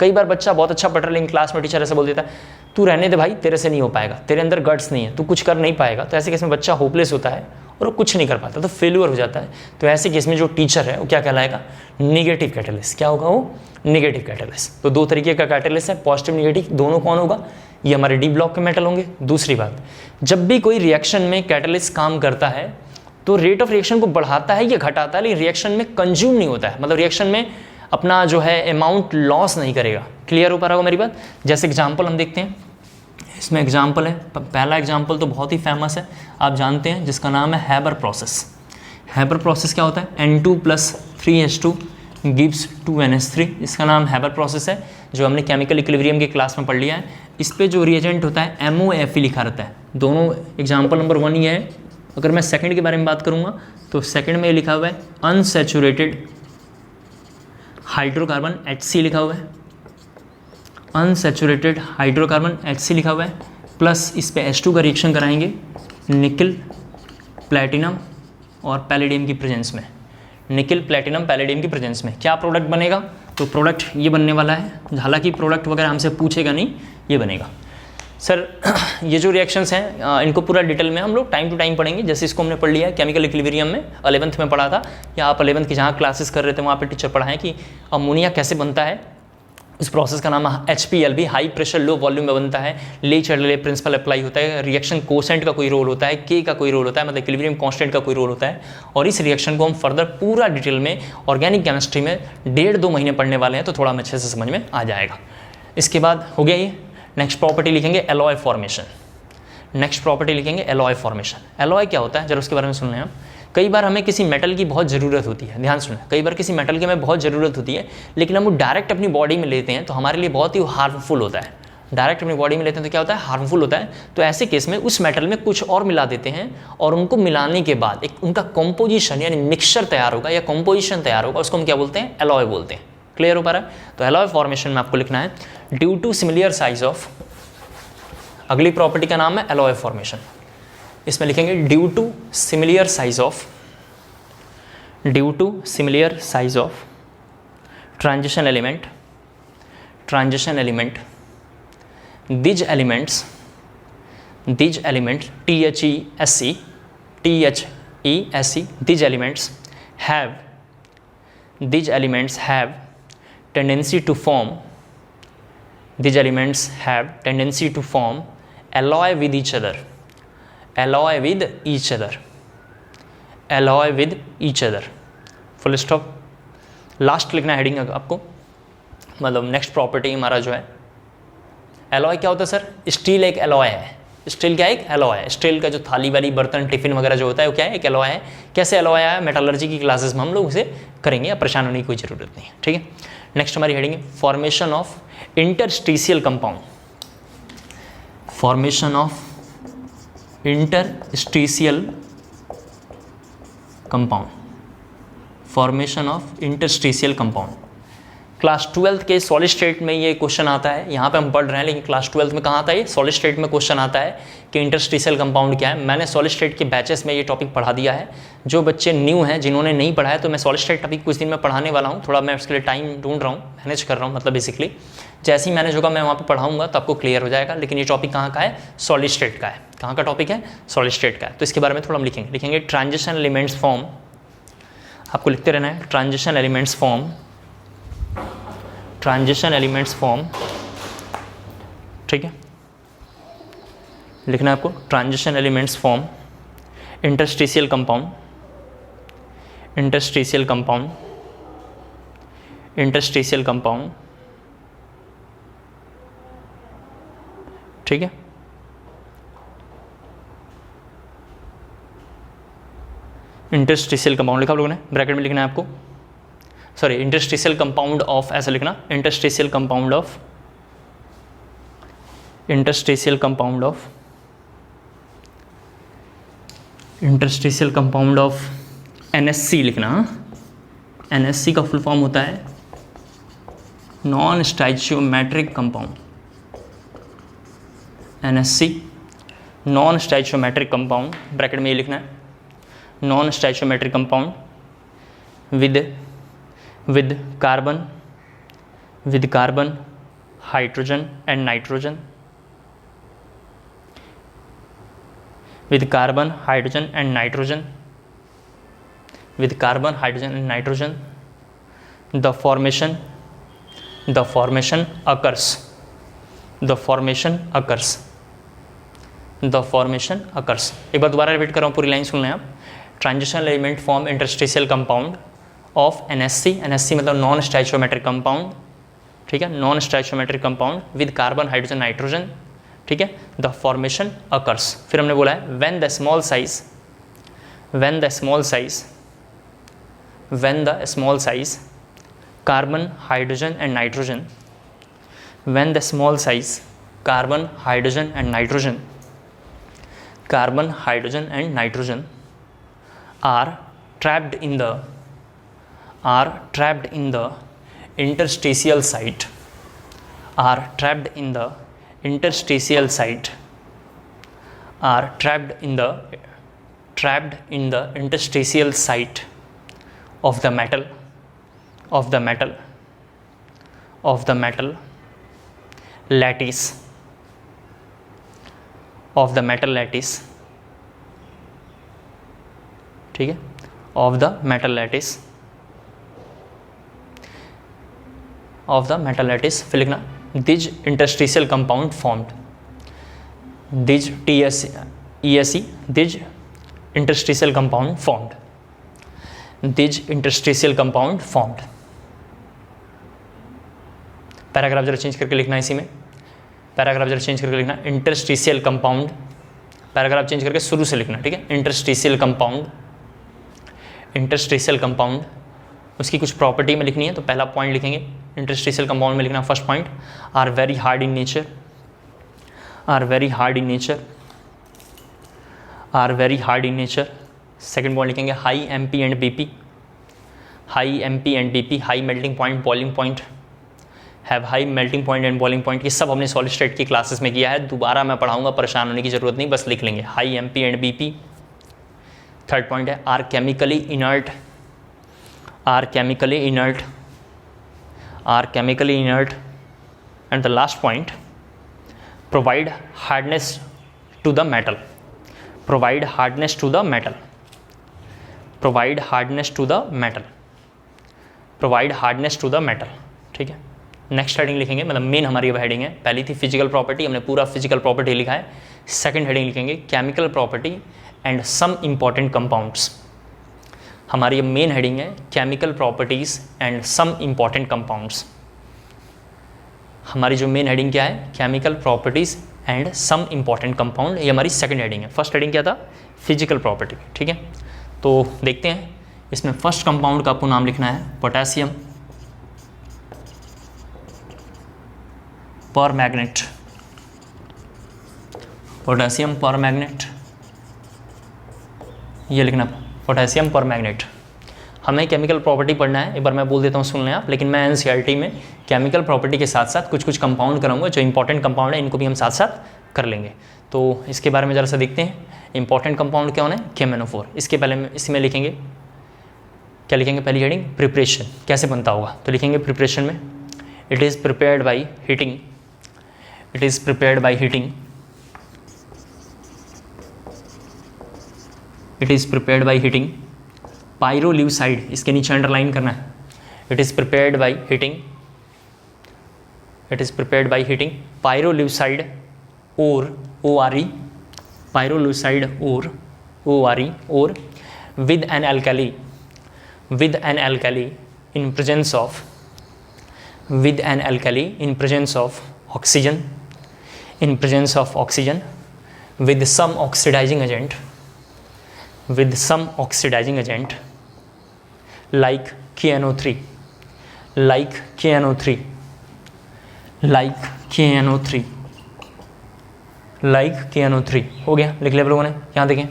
कई बार बच्चा बहुत अच्छा पढ़ रहा है लेकिन क्लास में टीचर ऐसे बोल देता है तू रहने दे भाई, तेरे से नहीं हो पाएगा, तेरे अंदर गट्स नहीं है, तू कुछ कर नहीं पाएगा। तो ऐसे केस में बच्चा होपलेस होता है और वो कुछ नहीं कर पाता, तो फेल्यूर हो जाता है। तो ऐसे केस में जो टीचर है वो क्या कहलाएगा, निगेटिव कैटलिस्ट। क्या होगा वो, निगेटिव कैटलिस्ट। तो दो तरीके का कैटलिस्ट है, पॉजिटिव निगेटिव। दोनों कौन होगा, ये हमारे डी ब्लॉक के मेटल होंगे। दूसरी बात, जब भी कोई रिएक्शन में कैटलिस्ट काम करता है तो रेट ऑफ रिएक्शन को बढ़ाता है या घटाता है, लेकिन रिएक्शन में कंज्यूम नहीं होता है, मतलब रिएक्शन में अपना जो है अमाउंट लॉस नहीं करेगा। क्लियर हो पा रहा होगा मेरी बात। जैसे एग्जाम्पल हम देखते हैं, इसमें एग्जाम्पल है, पहला एग्जाम्पल तो बहुत ही फेमस है, आप जानते हैं, जिसका नाम है हैबर प्रोसेस। हैबर प्रोसेस क्या होता है, N2 + 3H2 गिव्स 2NH3। इसका नाम हैबर प्रोसेस है, जो हमने केमिकल इक्विलिब्रियम की क्लास में पढ़ लिया है। इस पे जो रिएजेंट होता है MOFE लिखा रहता है। दोनों एग्जाम्पल नंबर 1 ये है। अगर मैं सेकंड के बारे में बात करूँगा तो सेकंड में लिखा हुआ है अनसैचुरेटेड हाइड्रोकार्बन HC लिखा हुआ है, अनसैचुरेटेड हाइड्रोकार्बन HC लिखा हुआ है, प्लस इस पे H2 का रिएक्शन कराएंगे निकल, प्लैटिनम और पैलेडियम की प्रेजेंस में। निकल, प्लैटिनम, पैलेडियम की प्रेजेंस में क्या प्रोडक्ट बनेगा, तो प्रोडक्ट ये बनने वाला है। हालांकि प्रोडक्ट वगैरह हमसे पूछेगा नहीं, ये बनेगा। सर ये जो रिएक्शंस हैं इनको पूरा डिटेल में हम लोग टाइम टू टाइम पढ़ेंगे। जैसे इसको हमने पढ़ लिया है केमिकल इक्विलिब्रियम में, 11th में पढ़ा था, या आप 11th की जहाँ क्लासेस कर रहे थे वहाँ पे टीचर पढ़ाएं कि अमोनिया कैसे बनता है। इस प्रोसेस का नाम HPLB, high pressure low volume में बनता है। ले चढ़ले प्रिंसिपल अप्लाई होता है, रिएक्शन कोसेंट का कोई रोल होता है, के का कोई रोल होता है, मतलब इक्विलिब्रियम कांस्टेंट का कोई रोल होता है। और इस रिएक्शन को हम फर्दर पूरा डिटेल में ऑर्गेनिक केमिस्ट्री में 1.5-2 महीने पढ़ने वाले हैं, तो थोड़ा हमें अच्छे से समझ में आ जाएगा। इसके बाद हो गया ये। नेक्स्ट प्रॉपर्टी लिखेंगे एलॉय फॉर्मेशन। नेक्स्ट प्रॉपर्टी लिखेंगे एलॉय फॉर्मेशन। एलॉय क्या होता है जरा उसके बारे में सुन लें आप। कई बार हमें किसी मेटल की बहुत ज़रूरत होती है, ध्यान सुनें, कई बार किसी मेटल की हमें बहुत ज़रूरत होती है, लेकिन हम वो डायरेक्ट अपनी बॉडी में लेते हैं तो हमारे लिए बहुत ही हार्मफुल होता है। डायरेक्ट अपनी बॉडी में लेते हैं तो क्या होता है, हार्मफुल होता है। तो ऐसे केस में उस मेटल में कुछ और मिला देते हैं और उनको मिलाने के बाद एक उनका कॉम्पोजिशन यानी मिक्सचर तैयार होगा या कॉम्पोजिशन तैयार होगा, उसको हम क्या बोलते हैं, एलॉय बोलते हैं। क्लियर हो पा रहा है? तो एलॉय फॉर्मेशन में आपको लिखना है due to similar size of, अगली प्रॉपर्टी का नाम है एलॉय फॉर्मेशन। इसमें लिखेंगे due to similar size of, due to similar size of transition element, transition element, these elements THESE, these elements have tendency to form, these elements have tendency to form alloy with each other, alloy with each other, alloy with each other, full stop. Last लिखना heading आपको, मतलब next property हमारा जो है alloy क्या होता है sir, steel एक एलॉय है। स्टील क्या है, एक एलॉय है। स्टील का जो थाली वाली बर्तन टिफिन वगैरह जो होता है वो क्या है, एक एलॉय है। कैसे एलॉय है, मेटलर्जी की क्लासेस में हम लोग उसे करेंगे, परेशान होने की कोई ज़रूरत नहीं है, ठीक है। नेक्स्ट हमारी हेडिंग है formation of interstitial compound, formation of interstitial compound, formation of interstitial compound. Class 12th के सॉलिड स्टेट में ये क्वेश्चन आता है, यहाँ पे हम पढ़ रहे हैं, लेकिन क्लास 12th में कहाँ आता है, सॉलिड स्टेट में क्वेश्चन आता है कि इंटरस्टिशियल कंपाउंड क्या है। मैंने सॉलिड स्टेट के बैचेस में ये टॉपिक पढ़ा दिया है। जो बच्चे न्यू हैं, जिन्होंने नहीं पढ़ा है, तो मैं सॉलिड स्टेट टॉपिक कुछ दिन में पढ़ाने वाला हूँ। थोड़ा मैं उसके लिए टाइम ढूंढ रहा हूँ, मैनेज कर रहा हूँ, मतलब बेसिकली जैसे ही मैनेज होगा मैं वहाँ पर पढ़ाऊँगा तो आपको क्लियर हो जाएगा। लेकिन ये टॉपिक कहाँ का है, सॉलिड स्टेट का है। कहाँ का टॉपिक है, सॉलिड स्टेट का है। तो इसके बारे में थोड़ा हम लिखेंगे ट्रांजिशन एलिमेंट्स फॉर्म, आपको लिखते रहना है transition elements form, transition elements form, ठीक है, लिखना है आपको transition elements form interstitial compound, interstitial compound, interstitial compound, ठीक है। इंटरस्टिशियल कंपाउंड लिखा आप लोगों ने, ब्रैकेट में लिखना है आपको, सॉरी इंटरस्टिशियल कंपाउंड ऑफ ऐसा लिखना, interstitial compound of, interstitial compound of, interstitial compound of NSC लिखना। NSC का फुल फॉर्म होता है non stoichiometric compound, NSC non stoichiometric compound, bracket में ये लिखना है non stoichiometric compound with carbon, hydrogen and nitrogen, with carbon, hydrogen and nitrogen, with carbon, hydrogen and nitrogen, the formation occurs, the formation occurs, the formation occurs। एक बार दोबारा repeat कर रहा हूँ, पूरी लाइन सुन लें आप। Transition element form interstitial compound of NSC, NSC मतलब नॉन स्टाइचियोमेट्रिक कंपाउंड, ठीक है, non stoichiometric compound with carbon, hydrogen, nitrogen, ठीक है। द फॉर्मेशन अकर्स, फिर हमने बोला है when the small size carbon, hydrogen and nitrogen, when the small size carbon, hydrogen and nitrogen, carbon, hydrogen and nitrogen are trapped in the interstitial site, are trapped in the interstitial site, are trapped in the interstitial site of the metal, of the metal lattice, of the metal lattice, ठीक है, of the metal lattice, of the metal lattice, फिर लिखना these interstitial compound formed, these TSE, these interstitial compound formed, these interstitial compound formed. Paragraph जरा change करके लिखना इसी में, paragraph जरा चेंज करके लिखना इंटरस्टिशियल कंपाउंड, पैराग्राफ चेंज करके शुरू से लिखना, ठीक है। इंटरस्टिशियल कंपाउंड, इंटरस्टिशियल कंपाउंड, उसकी कुछ प्रॉपर्टी में लिखनी है, तो पहला पॉइंट लिखेंगे इंटरस्टिशियल कंपाउंड में लिखना first point, are very hard in nature, are very hard in nature, are very hard in nature. Second point लिखेंगे high MP and BP, high MP and BP, high melting point, boiling point, have high melting point and boiling point. ये सब हमने solid state की classes में किया है, दोबारा मैं पढ़ाऊंगा, परेशान होने की जरूरत नहीं, बस लिख लेंगे high MP and BP। Third point है are chemically inert, are chemically inert, are chemically inert. And the last point provide hardness to the metal, provide hardness to the metal, provide hardness to the metal, provide hardness to the metal, ठीक है। Next heading लिखेंगे, मतलब main हमारी वह heading है, पहली थी physical property, हमने पूरा फिजिकल प्रॉपर्टी लिखा है। सेकंड हेडिंग लिखेंगे chemical property and some important compounds, हमारी मेन हेडिंग है chemical properties and some important compounds. हमारी जो मेन हेडिंग क्या है, chemical properties and some important compound, ये हमारी सेकंड हेडिंग है। फर्स्ट हेडिंग क्या था, फिजिकल प्रॉपर्टी, ठीक है। तो देखते हैं इसमें फर्स्ट कंपाउंड का आपको नाम लिखना है पोटेशियम पर मैग्नेट, पोटेशियम पर मैग्नेट, ये लिखना पोटेशियम पर मैग्नेट। हमें केमिकल प्रॉपर्टी पढ़ना है, एक बार मैं बोल देता हूँ, सुन लें आप, लेकिन मैं NCERT में केमिकल प्रॉपर्टी के साथ साथ कुछ कुछ कंपाउंड कराऊंगा, जो इंपॉर्टेंट कंपाउंड है इनको भी हम साथ साथ कर लेंगे। तो इसके बारे में ज़रा सा देखते हैं, इंपॉर्टेंट कंपाउंड क्या होना है, KMnO4। इसके पहले में इसमें लिखेंगे, क्या लिखेंगे, पहली हेडिंग प्रिपरेशन, कैसे बनता होगा, तो लिखेंगे प्रिपरेशन में it is prepared by heating, it is prepared by heating, it is prepared by heating pyrolusite, इसके नीचे अंडरलाइन करना है, it is prepared by heating, it is prepared by heating pyrolusite और ORE, पायरोल्यूसाइड और ORE, और with an alkali, with an alkali in presence of, with an alkali in presence of oxygen, in presence of oxygen, with some oxidizing agent, with some oxidizing agent like KNO3, like KNO3, like KNO3, like KNO3। हो गया, लिख लिया आप लोगों ने। यहाँ देखें,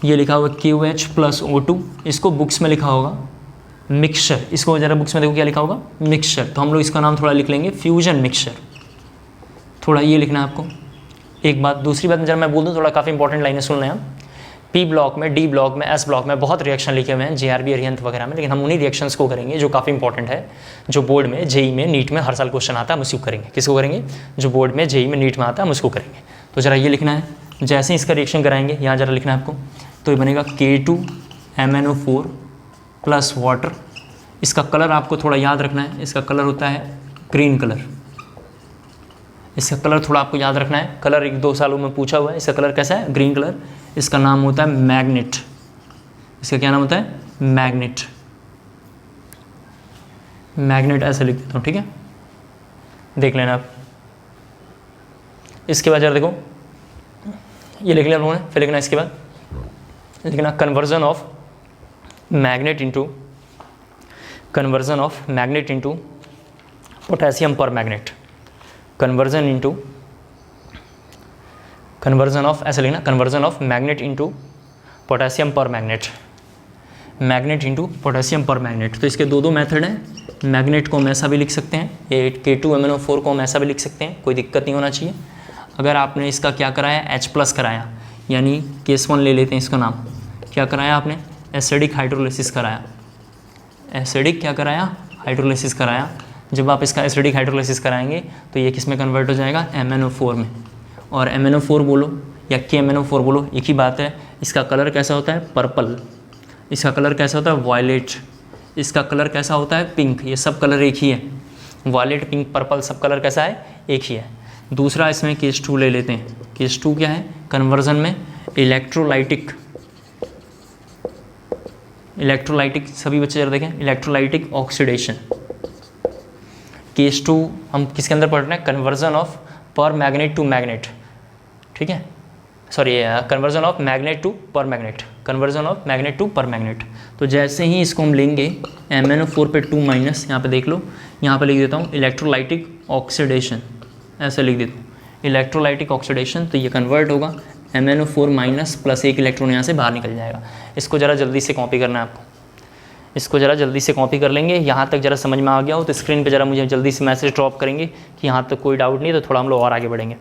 ये लिखा हुआ KOH + O2, इसको बुक्स में लिखा होगा मिक्सचर, इसको ज़रा बुक्स में देखो क्या लिखा होगा, मिक्सचर। तो हम लोग इसका नाम थोड़ा लिख लेंगे फ्यूजन मिक्सचर, थोड़ा ये लिखना है आपको। एक बात, दूसरी बात जरा मैं बोल दूँ, थोड़ा काफ़ी इंपॉर्टेंट लाइनें सुन लें हम। P ब्लॉक में, D ब्लॉक में, S ब्लॉक में बहुत रिएक्शन लिखे हुए हैं JRB अरिहंत वगैरह में, लेकिन हम उन्हीं रिएक्शंस को करेंगे जो काफ़ी इंपॉर्टेंट है, जो बोर्ड में, JEE में, नीट में हर साल क्वेश्चन आता है, हम उसको करेंगे। किसको करेंगे, जो बोर्ड में, JEE में, नीट में आता है, हम उसको करेंगे। तो ज़रा ये लिखना है, जैसे ही इसका रिएक्शन कराएंगे, यहाँ ज़रा लिखना है आपको, तो ये बनेगा K2MnO4 + वाटर। इसका कलर आपको थोड़ा याद रखना है, इसका कलर होता है ग्रीन कलर, इसका कलर थोड़ा आपको याद रखना है। कलर 1-2 सालों में पूछा हुआ है, इसका कलर कैसा है, ग्रीन कलर। इसका नाम होता है मैग्नेट, इसका क्या नाम होता है, मैग्नेट, मैग्नेट ऐसे लिख देता हूँ, ठीक है, देख लेना आप। इसके बाद जरा देखो, ये लिख लिया लोगों ने, फिर लिखना इसके बाद लिखना conversion of manganate into, conversion of manganate into potassium permanganate, conversion into, conversion of, ऐसे लिखना, conversion of manganate into potassium permanganate, manganate into potassium permanganate. तो इसके 2 मेथड हैं। मैग्नेट को हम ऐसा भी लिख सकते हैं, ये K2MnO4 को हम ऐसा भी लिख सकते हैं, कोई दिक्कत नहीं होना चाहिए। अगर आपने इसका क्या कराया, H+ कराया, यानी केस 1 ले लेते हैं, इसका नाम क्या कराया आपने, एसिडिक हाइड्रोलिसिस कराया, एसिडिक क्या कराया, हाइड्रोलिसिस कराया, जब आप इसका एसिडिक हाइड्रोलाइसिस कराएंगे तो ये किस में कन्वर्ट हो जाएगा, MnO4 में। और MnO4 बोलो या KMnO4 बोलो, एक ही बात है। इसका कलर कैसा होता है, पर्पल। इसका कलर कैसा होता है, वायलेट। इसका कलर कैसा होता है, पिंक। ये सब कलर एक ही है, वायलेट, पिंक, पर्पल, सब कलर कैसा है, एक ही है। दूसरा इसमें केस 2 ले लेते हैं। केस 2 क्या है, कन्वर्जन में इलेक्ट्रोलाइटिक, सभी बच्चे जरा देखें, इलेक्ट्रोलाइटिक ऑक्सीडेशन। केस 2 हम किसके अंदर पढ़ रहे हैं, conversion of permanganate to manganate, ठीक है, sorry conversion of manganate to permanganate, conversion of manganate to permanganate. तो जैसे ही इसको हम लेंगे MnO4 पे 2 माइनस, यहाँ पे देख लो, यहाँ पे लिख देता हूँ इलेक्ट्रोलाइटिक ऑक्सीडेशन, ऐसे लिख देता हूँ इलेक्ट्रोलाइटिक ऑक्सीडेशन। तो ये कन्वर्ट होगा MnO4 माइनस प्लस 1 इलेक्ट्रॉन यहाँ से बाहर निकल जाएगा। इसको ज़रा जल्दी से कॉपी करना है आपको, इसको ज़रा जल्दी से कॉपी कर लेंगे। यहाँ तक ज़रा समझ में आ गया हो तो स्क्रीन पे ज़रा मुझे जल्दी से मैसेज ड्रॉप करेंगे कि यहाँ तक कोई डाउट नहीं, तो थोड़ा हम लोग और आगे बढ़ेंगे।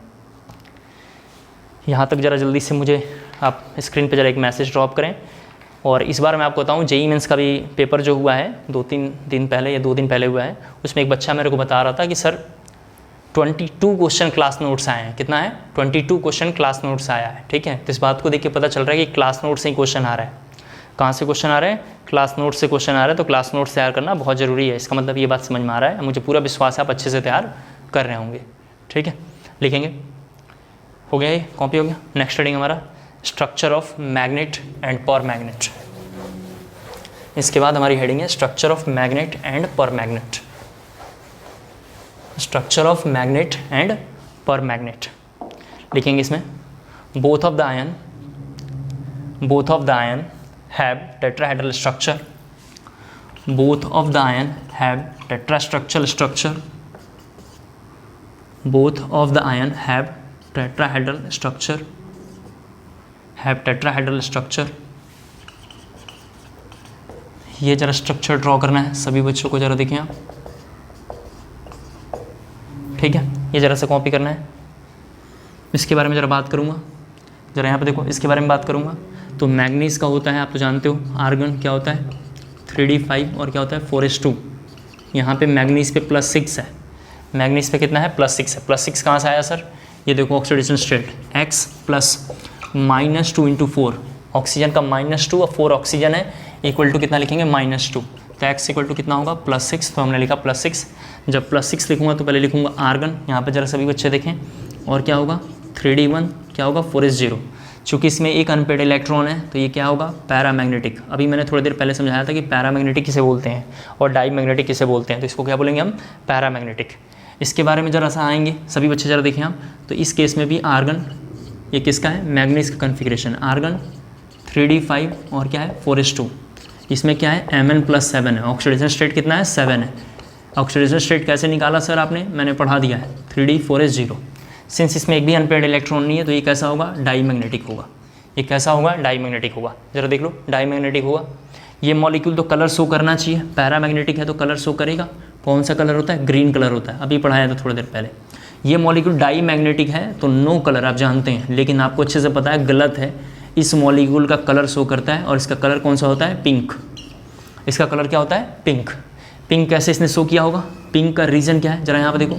यहाँ तक ज़रा जल्दी से मुझे आप स्क्रीन पे ज़रा एक मैसेज ड्रॉप करें। और इस बार मैं आपको बताऊँ, JEE मेंस का भी पेपर जो हुआ है 2-3 दिन पहले या 2 दिन पहले हुआ है, उसमें एक बच्चा मेरे को बता रहा था कि सर 22 क्वेश्चन क्लास नोट्स आए हैं। कितना है, 22 क्वेश्चन क्लास नोट्स आया है, ठीक है। तो इस बात को देख के पता चल रहा है कि क्लास नोट से ही क्वेश्चन आ रहा है। कहाँ से क्वेश्चन आ रहे हैं, क्लास नोट से क्वेश्चन आ रहा है। तो क्लास नोट्स तैयार करना बहुत ज़रूरी है, इसका मतलब ये बात समझ में आ रहा है। मुझे पूरा विश्वास है आप अच्छे से तैयार कर रहे होंगे, ठीक है। लिखेंगे, हो गया, ये कॉपी हो गया। नेक्स्ट हेडिंग हमारा स्ट्रक्चर ऑफ मैग्नेट एंड पर मैग्नेट। इसके बाद हमारी हेडिंग है स्ट्रक्चर ऑफ मैग्नेट एंड पर magnet. Structure of magnet and पर मैग्नेट लिखेंगे इसमें, both of the ion have tetrahedral structure, both of the ion have tetrastructural structure, both of the ion have tetrahedral structure, ये जरा structure draw करना है सभी बच्चों को, जरा देखिए आप, ठीक है। ये जरा से कॉपी करना है। इसके बारे में जरा बात करूँगा, जरा यहाँ पे देखो, इसके बारे में बात करूँगा। तो मैग्नीज का होता है, आप तो जानते हो, आर्गन क्या होता है 3d5 और क्या होता है 4s2। यहाँ पे मैग्नीज पे +6 है, मैग्नीज पे कितना है, +6 है। +6 कहाँ से आया सर, ये देखो ऑक्सीडेशन स्टेट, x + -2 × 4, ऑक्सीजन का -2 और 4 ऑक्सीजन है, इक्वल टू कितना लिखेंगे, -2। तो x इक्वल टू कितना होगा, +6। तो हमने लिखा +6। जब +6 लिखूँगा तो पहले लिखूँगा आर्गन, यहाँ पर जरा सभी बच्चे देखें, और क्या होगा 3d1, क्या होगा 4s0। चूँकि इसमें एक अनपेड इलेक्ट्रॉन है तो ये क्या होगा, पैरामैग्नेटिक। अभी मैंने थोड़ी देर पहले समझाया था कि पैरामैग्नेटिक किसे बोलते हैं और डाईमैग्नेटिक किसे बोलते हैं, तो इसको क्या बोलेंगे हम, पैरामैग्नेटिक। इसके बारे में ज़रा सा आएंगे, सभी बच्चे ज़रा देखें आप। तो इस केस में भी आर्गन, ये किसका है, मैग्नीज का कन्फिग्रेशन, आर्गन 3d5 और क्या है 4s2। इसमें क्या है, Mn+7 है, ऑक्सीडेशन स्टेट कितना है, 7 है। ऑक्सीडेशन स्टेट कैसे निकाला सर आपने, मैंने पढ़ा दिया है, 3d4s0। सिंस इसमें एक भी अनपेड इलेक्ट्रॉन नहीं है तो ये कैसा होगा, डाईमैग्नेटिक होगा। ये कैसा होगा, डाईमैग्नेटिक होगा। जरा देख लो, डाईमैग्नेटिक होगा। ये मॉलिक्यूल तो कलर शो करना चाहिए, पैरामैग्नेटिक है तो कलर शो करेगा। कौन सा कलर होता है, ग्रीन कलर होता है, अभी पढ़ाया था थोड़ी देर पहले। ये मॉलिक्यूल डाईमैग्नेटिक है तो नो कलर, आप जानते हैं, लेकिन आपको अच्छे से पता है गलत है। इस मॉलिक्यूल का कलर शो करता है और इसका कलर कौन सा होता है, पिंक। इसका कलर क्या होता है, पिंक। पिंक कैसे इसने शो किया होगा, पिंक का रीजन क्या है, जरा यहाँ पर देखो,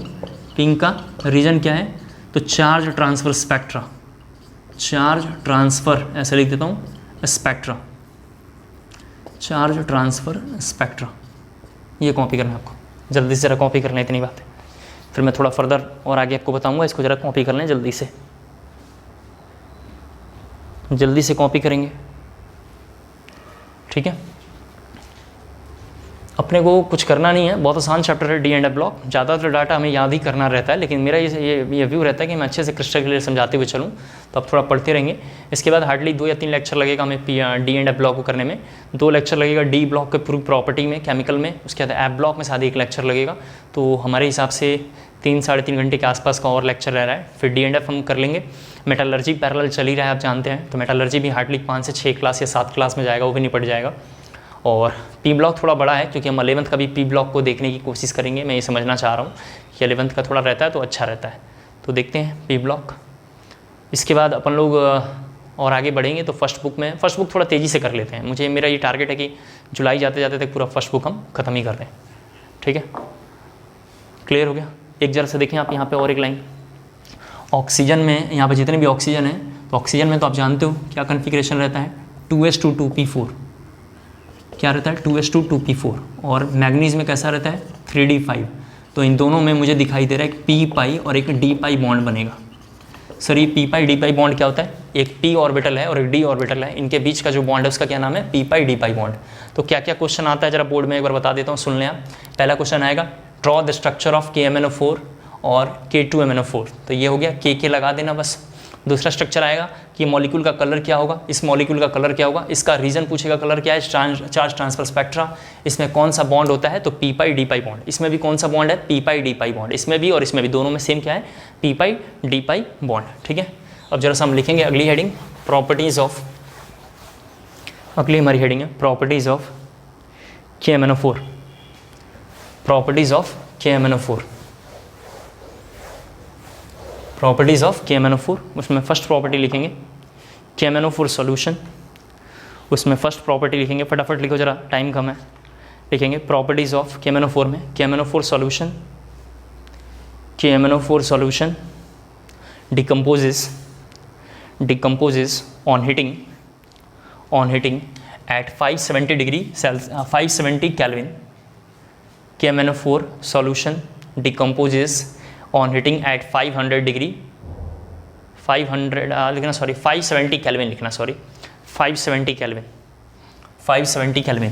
पिंक का रीजन क्या है, तो charge transfer spectra, charge transfer, ऐसे लिख देता हूँ, स्पेक्ट्रा, चार्ज ट्रांसफ़र स्पेक्ट्रा। ये कॉपी करना है आपको, जल्दी से ज़रा कॉपी करना है, इतनी बात है। फिर मैं थोड़ा फर्दर और आगे आपको बताऊँगा, इसको ज़रा कॉपी कर लें जल्दी से, जल्दी से कॉपी करेंगे, ठीक है। अपने को कुछ करना नहीं है, बहुत आसान चैप्टर है D&F ब्लॉक। ज़्यादातर डाटा हमें याद ही करना रहता है, लेकिन मेरा ये व्यू रहता है कि मैं अच्छे से क्रिस्टल क्लियर समझाते हुए चलूँ, तो आप थोड़ा पढ़ते रहेंगे। इसके बाद हार्डली 2 या 3 लेक्चर लगेगा हमें D&F ब्लॉक को करने में। 2 लेक्चर लगेगा D ब्लॉक के पूरी प्रॉपर्टी में, केमिकल में। उसके बाद F ब्लॉक में शायद 1 लेक्चर लगेगा। तो हमारे हिसाब से 3-3.5 घंटे के आसपास का और लेक्चर रह रहा है। फिर D&F हम कर लेंगे। मेटलर्जी पैरेलल चल ही रहा है, आप जानते हैं, तो मेटलर्जी भी हार्डली 5 से 6 क्लास या 7 क्लास में जाएगा, वो भी निपट जाएगा। और P ब्लॉक थोड़ा बड़ा है, क्योंकि हम 11th का भी P ब्लॉक को देखने की कोशिश करेंगे। मैं ये समझना चाह रहा हूँ कि 11th का थोड़ा रहता है तो अच्छा रहता है, तो देखते हैं P ब्लॉक। इसके बाद अपन लोग और आगे बढ़ेंगे। तो फर्स्ट बुक थोड़ा तेज़ी से कर लेते हैं। मेरा ये टारगेट है कि जुलाई जाते जाते तक पूरा फर्स्ट बुक हम ख़त्म ही कर दें, ठीक है। क्लियर हो गया। एक जरा से देखें आप यहाँ पे और एक लाइन, ऑक्सीजन में यहाँ पे जितने भी ऑक्सीजन है, तो ऑक्सीजन में तो आप जानते हो क्या कन्फिग्रेशन रहता है, 2s2 2p4, क्या रहता है 2s2 2p4, और मैग्नीज में कैसा रहता है 3d5। तो इन दोनों में मुझे दिखाई दे रहा है एक पी पाई और एक डी पाई बॉन्ड बनेगा। सर ये पी पाई डी पाई बॉन्ड क्या होता है, एक पी ऑर्बिटल है और एक डी ऑर्बिटल है, इनके बीच का जो बॉन्ड है उसका क्या नाम है, पी पाई डी पाई बॉन्ड। तो क्या क्या क्वेश्चन आता है जरा बोर्ड में एक बार बता देता हूँ, सुन लें आप। पहला क्वेश्चन आएगा, draw the structure of KMnO4 और K2MnO4, तो ये हो गया के लगा देना बस। दूसरा स्ट्रक्चर आएगा कि मॉलिक्यूल का कलर क्या होगा, इस मॉलिक्यूल का कलर क्या होगा, इसका रीजन पूछेगा कलर क्या है, चार्ज ट्रांसफर स्पेक्ट्रा, इसमें कौन सा बॉन्ड होता है, तो पी पाई डी पाई बॉन्ड, इसमें भी कौन सा बॉन्ड है, पी पाई डी पाई बॉन्ड, इसमें भी और इसमें भी, दोनों में सेम क्या है, पी पाई डी पाई बॉन्ड। ठीक है, अब जरा सा हम लिखेंगे अगली हेडिंग, प्रॉपर्टीज ऑफ, अगली हमारी हेडिंग है properties of KMnO4, properties of KMnO4, properties of KMnO4। उसमें फर्स्ट प्रॉपर्टी लिखेंगे KMnO4 सॉल्यूशन, उसमें फर्स्ट प्रॉपर्टी लिखेंगे, फटाफट लिखो जरा टाइम कम है, लिखेंगे प्रॉपर्टीज ऑफ KMnO4 में, KMnO4 solution, KMnO4 solution decomposes on hitting at 570 degree Celsius, 570 Kelvin. KMnO4 solution decomposes on hitting at 500 degree 500 लिखना, सॉरी 570 Kelvin लिखना, सॉरी 570 Kelvin, 570 Kelvin।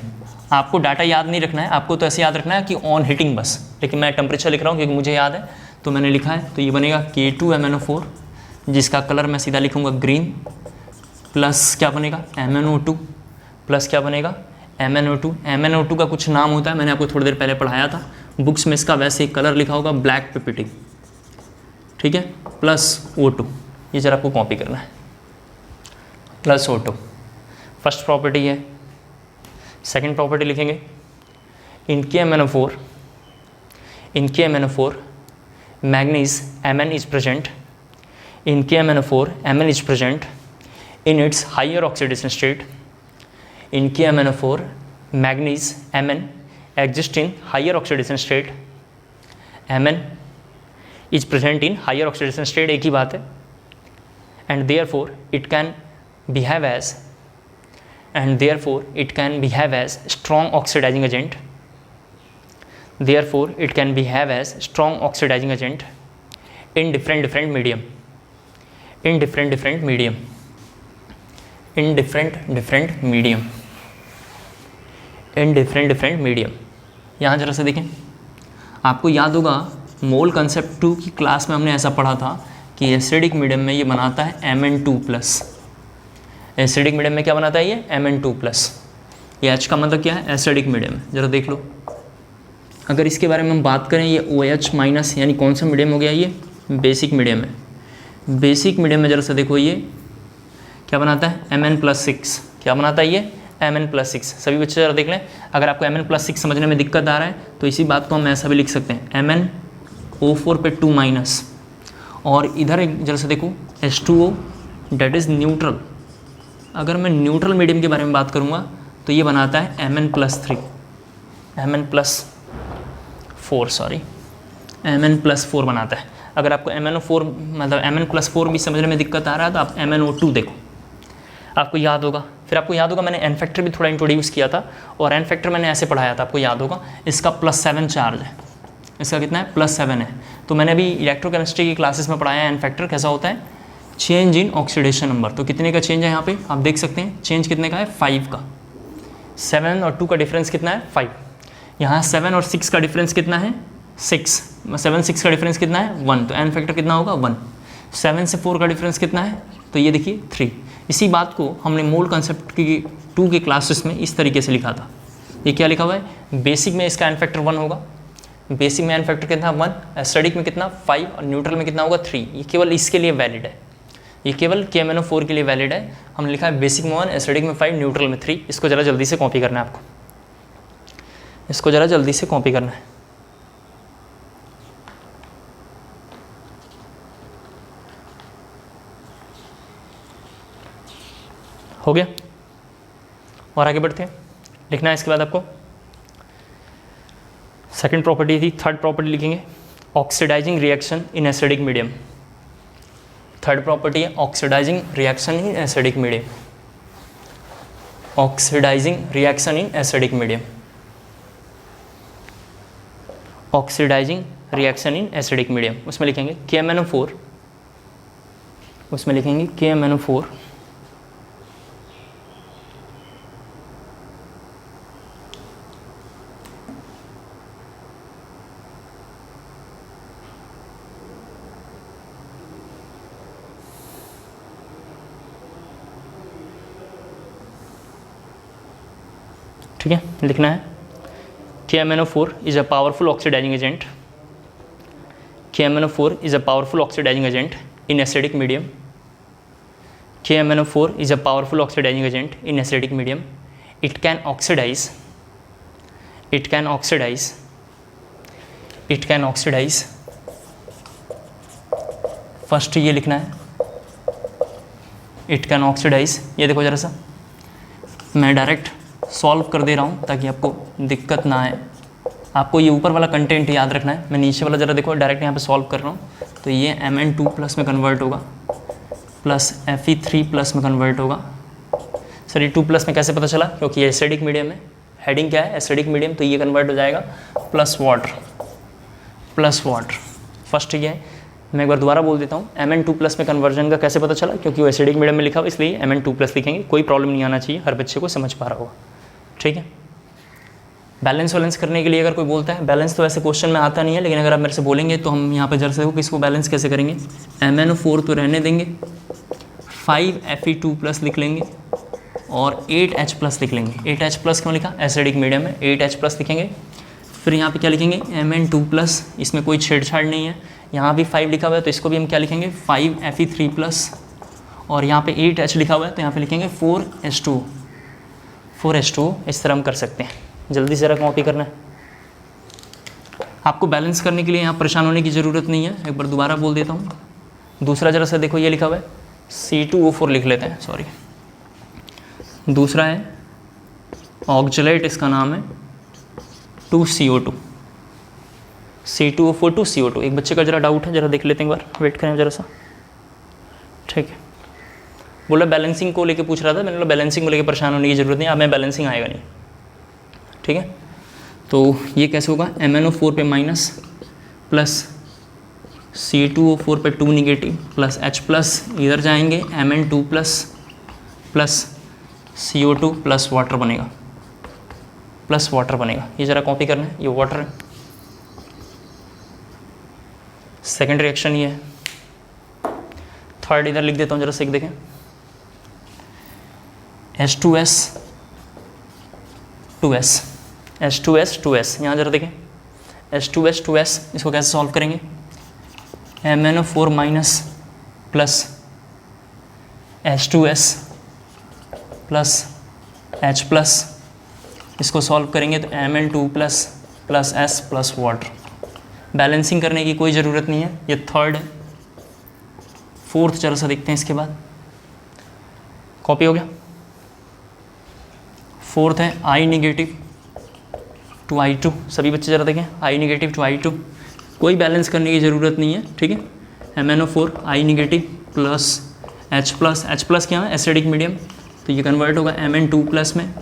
आपको डाटा याद नहीं रखना है, आपको तो ऐसे याद रखना है कि ऑन हिटिंग बस, लेकिन मैं टेम्परेचर लिख रहा हूँ क्योंकि मुझे याद है तो मैंने लिखा है। तो ये बनेगा K2MnO4 जिसका कलर मैं सीधा लिखूँगा ग्रीन, प्लस क्या बनेगा MnO2, प्लस क्या बनेगा MnO2। MnO2 का कुछ नाम होता है, मैंने आपको थोड़ी देर पहले पढ़ाया था बुक्स में, इसका वैसे ही कलर लिखा होगा ब्लैक पिपिटिंग, ठीक है, प्लस O2, ये जरा आपको कॉपी करना है, प्लस O2 फर्स्ट प्रॉपर्टी है। सेकंड प्रॉपर्टी लिखेंगे इन KMnO4 manganese Mn is present, in KMnO4 Mn is present in its higher oxidation state. In KMnO4 manganese Mn exists in higher oxidation state, Mn is present in higher oxidation state, एक ही बात है, and therefore it can behave as strong oxidizing agent, therefore it can behave as strong oxidizing agent in different medium, in different medium, in different medium। यहाँ जरा से देखें, आपको याद होगा मोल कंसेप्ट 2 की क्लास में हमने ऐसा पढ़ा था कि एसिडिक मीडियम में ये बनाता है Mn2+, एसिडिक मीडियम में क्या बनाता है ये Mn2+। ये H का मतलब क्या है, एसिडिक मीडियम, जरा देख लो। अगर इसके बारे में हम बात करें, ये OH- यानी कौन सा मीडियम हो गया, ये बेसिक मीडियम है। बेसिक मीडियम में जरा सा देखो ये क्या बनाता है Mn+6, क्या बनाता है ये Mn+6। सभी बच्चे जरा देख लें, अगर आपको Mn+6 समझने में दिक्कत आ रहा है तो इसी बात को हम ऐसा भी लिख सकते हैं MnO4 पे 2-, और इधर एक जरा सा देखो H2O डेट इज़ न्यूट्रल। अगर मैं न्यूट्रल मीडियम के बारे में बात करूँगा तो ये बनाता है Mn+3, Mn+4 बनाता है। अगर आपको MnO4 मतलब Mn+4 भी समझने में दिक्कत आ रहा है तो आप MnO2 देखो, आपको याद होगा। फिर आपको याद होगा मैंने एन फैक्टर भी थोड़ा इंट्रोड्यूस किया था, और एन फैक्टर मैंने ऐसे पढ़ाया था, आपको याद होगा, इसका +7 चार्ज है, इसका कितना है +7 है। तो मैंने अभी इलेक्ट्रोकेमिस्ट्री की क्लासेस में पढ़ाया है एन फैक्टर कैसा होता है, चेंज इन ऑक्सीडेशन नंबर। तो कितने का चेंज है यहाँ पे आप देख सकते हैं, चेंज कितने का है 5 का। 7 और 2 का डिफरेंस कितना है 5। यहाँ 7 और 6 का डिफरेंस कितना है 6, 7 6 का डिफरेंस कितना है 1, तो एन फैक्टर कितना होगा 1। 7 से 4 का डिफरेंस कितना है, तो ये देखिए 3। इसी बात को हमने मोल कंसेप्ट की 2 के क्लासेस में इस तरीके से लिखा था। ये क्या लिखा हुआ है, बेसिक में इसका एन फैक्टर 1 होगा, बेसिक में एन फैक्टर कितना 1, एसिडिक में कितना 5 और न्यूट्रल में कितना होगा 3। ये केवल इसके लिए वैलिड है, ये केवल KMnO4 के लिए वैलिड है। हमने लिखा है बेसिक में 1, एसिडिक में 5, न्यूट्रल में 3। इसको ज़रा जल्दी से कॉपी करना है आपको, इसको ज़रा जल्दी से कॉपी करना है। हो गया, और आगे बढ़ते हैं। लिखना है इसके बाद आपको सेकेंड प्रॉपर्टी थी, थर्ड प्रॉपर्टी लिखेंगे oxidising reaction in acidic medium. Third property है oxidising reaction in acidic medium, oxidising reaction in acidic medium, oxidising reaction in acidic medium. उसमें लिखेंगे KMnO4, उसमें लिखेंगे KMnO4 ठीक है, लिखना है KMnO4 is a powerful oxidizing agent. KMnO4 is a powerful oxidizing agent in acidic medium. KMnO4 is a powerful oxidizing agent in acidic medium. It can oxidize. It can oxidize. It can oxidize. First ये लिखना है, it can oxidise. ये देखो जरा सा, मैं direct solve कर दे रहा हूँ ताकि आपको दिक्कत ना आए। आपको ये ऊपर वाला कंटेंट याद रखना है, मैं नीचे वाला जरा देखो डायरेक्ट यहाँ पे सॉल्व कर रहा हूँ। तो ये Mn2+ में कन्वर्ट होगा प्लस Fe3+ में कन्वर्ट होगा। सर ये 2+ में कैसे पता चला? क्योंकि ये एसिडिक मीडियम है, हेडिंग क्या है एसिडिक मीडियम, तो ये कन्वर्ट हो जाएगा प्लस वाटर। फर्स्ट ये है, मैं एक बार दोबारा बोल देता हूँ, Mn2+ में कन्वर्जन का कैसे पता चला? क्योंकि वो एसिडिक मीडियम में लिखा हुआ, इसलिए Mn2+ लिखेंगे। कोई प्रॉब्लम नहीं आना चाहिए, हर बच्चे को समझ पा रहा होगा। ठीक है, बैलेंस करने के लिए अगर कोई बोलता है, बैलेंस तो वैसे क्वेश्चन में आता नहीं है, लेकिन अगर आप मेरे से बोलेंगे तो हम यहाँ पे जरा से किसको बैलेंस कैसे करेंगे। MnO4 तो रहने देंगे, 5Fe2+ लिख लेंगे और 8H+ लिख लेंगे। 8H+ क्यों लिखा? एसिडिक मीडियम में 8H+ लिखेंगे। फिर यहाँ पे क्या लिखेंगे? Mn2+, इसमें कोई छेड़छाड़ नहीं है, यहाँ भी 5 लिखा हुआ है तो इसको भी हम क्या लिखेंगे? 5Fe3+, और यहाँ पे 8H लिखा हुआ है तो यहाँ पे लिखेंगे 4H2। इस तरह हम कर सकते हैं। जल्दी से कॉपी करना है आपको। बैलेंस करने के लिए यहाँ परेशान होने की ज़रूरत नहीं है, एक बार दोबारा बोल देता हूँ। दूसरा जरा सा देखो, ये लिखा हुआ है C2O4 लिख लेते हैं, सॉरी। दूसरा है ऑक्जेलेट, इसका नाम है 2CO2, C2O4 2CO2। एक बच्चे का जरा डाउट है, जरा देख लेते हैं एक बार, वेट करें जरा सा। ठीक है, बोला बैलेंसिंग को लेके पूछ रहा था, मैंने बोला बैलेंसिंग को लेके परेशान होने की ज़रूरत नहीं, अब मैं बैलेंसिंग आएगा नहीं। ठीक है, तो ये कैसे होगा? MnO4 पे माइनस प्लस C2O4 पे 2 निगेटिव प्लस H+ इधर जाएंगे, Mn2+ plus CO2 plus water बनेगा, ये ज़रा कॉपी करना है, ये वाटर है। सेकेंड रिएक्शन ये है। थर्ड इधर लिख देता हूँ, जरा से देखें, H2S 2S, यहाँ जरा देखें, H2S, इसको कैसे सॉल्व करेंगे? MnO4 minus plus H2S plus H+, इसको सॉल्व करेंगे तो Mn2+ plus S plus water. Balancing करने की कोई ज़रूरत नहीं है, ये थर्ड है। फोर्थ जरा सा देखते हैं इसके बाद, कॉपी हो गया। फोर्थ है I नेगेटिव टू I2, सभी बच्चे ज़रा देखें, I नेगेटिव टू I2, कोई बैलेंस करने की ज़रूरत नहीं है। ठीक है, MnO4 I negative plus H+ क्या है? एसिडिक मीडियम, तो ये कन्वर्ट होगा Mn2+ में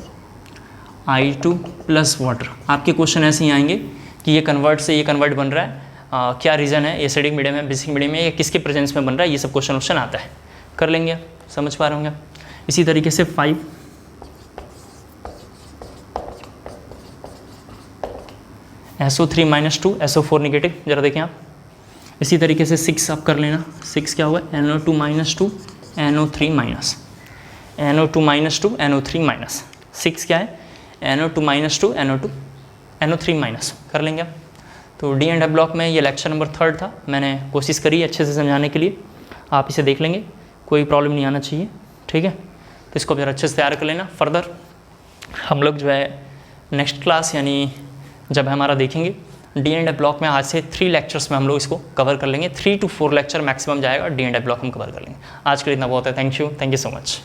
I2 प्लस वाटर। आपके क्वेश्चन ऐसे ही आएंगे कि ये कन्वर्ट से ये कन्वर्ट बन रहा है, क्या रीज़न है, एसिडिक मीडियम है, बेसिक मीडियम है, या किसके प्रेजेंस में बन रहा है, ये सब क्वेश्चन आता है। कर लेंगे, समझ पा रहे होंगे। इसी तरीके से 5 SO3 - 2 SO4 नेगेटिव, जरा देखें आप। इसी तरीके से 6 आप कर लेना। 6 क्या हुआ? NO2 - 2 NO3 minus, NO2 - 2 NO3 minus. 6 क्या है? NO2 - 2 NO3 minus. कर लेंगे आप। तो डी एंड एफ ब्लॉक में ये लेक्चर नंबर 3 था। मैंने कोशिश करी अच्छे से समझाने के लिए, आप इसे देख लेंगे, कोई प्रॉब्लम नहीं आना चाहिए। ठीक है, तो इसको ज़रा अच्छे से तैयार कर लेना। फर्दर हम लोग जो है नेक्स्ट क्लास यानी जब हमारा देखेंगे डी एंड एफ ब्लॉक में, आज से 3 लेक्चर्स में हम लोग इसको कवर कर लेंगे। 3 to 4 लेक्चर मैक्सिमम जाएगा, डी एंड एफ ब्लॉक हम कवर कर लेंगे। आज के लिए इतना बहुत है। Thank you so much.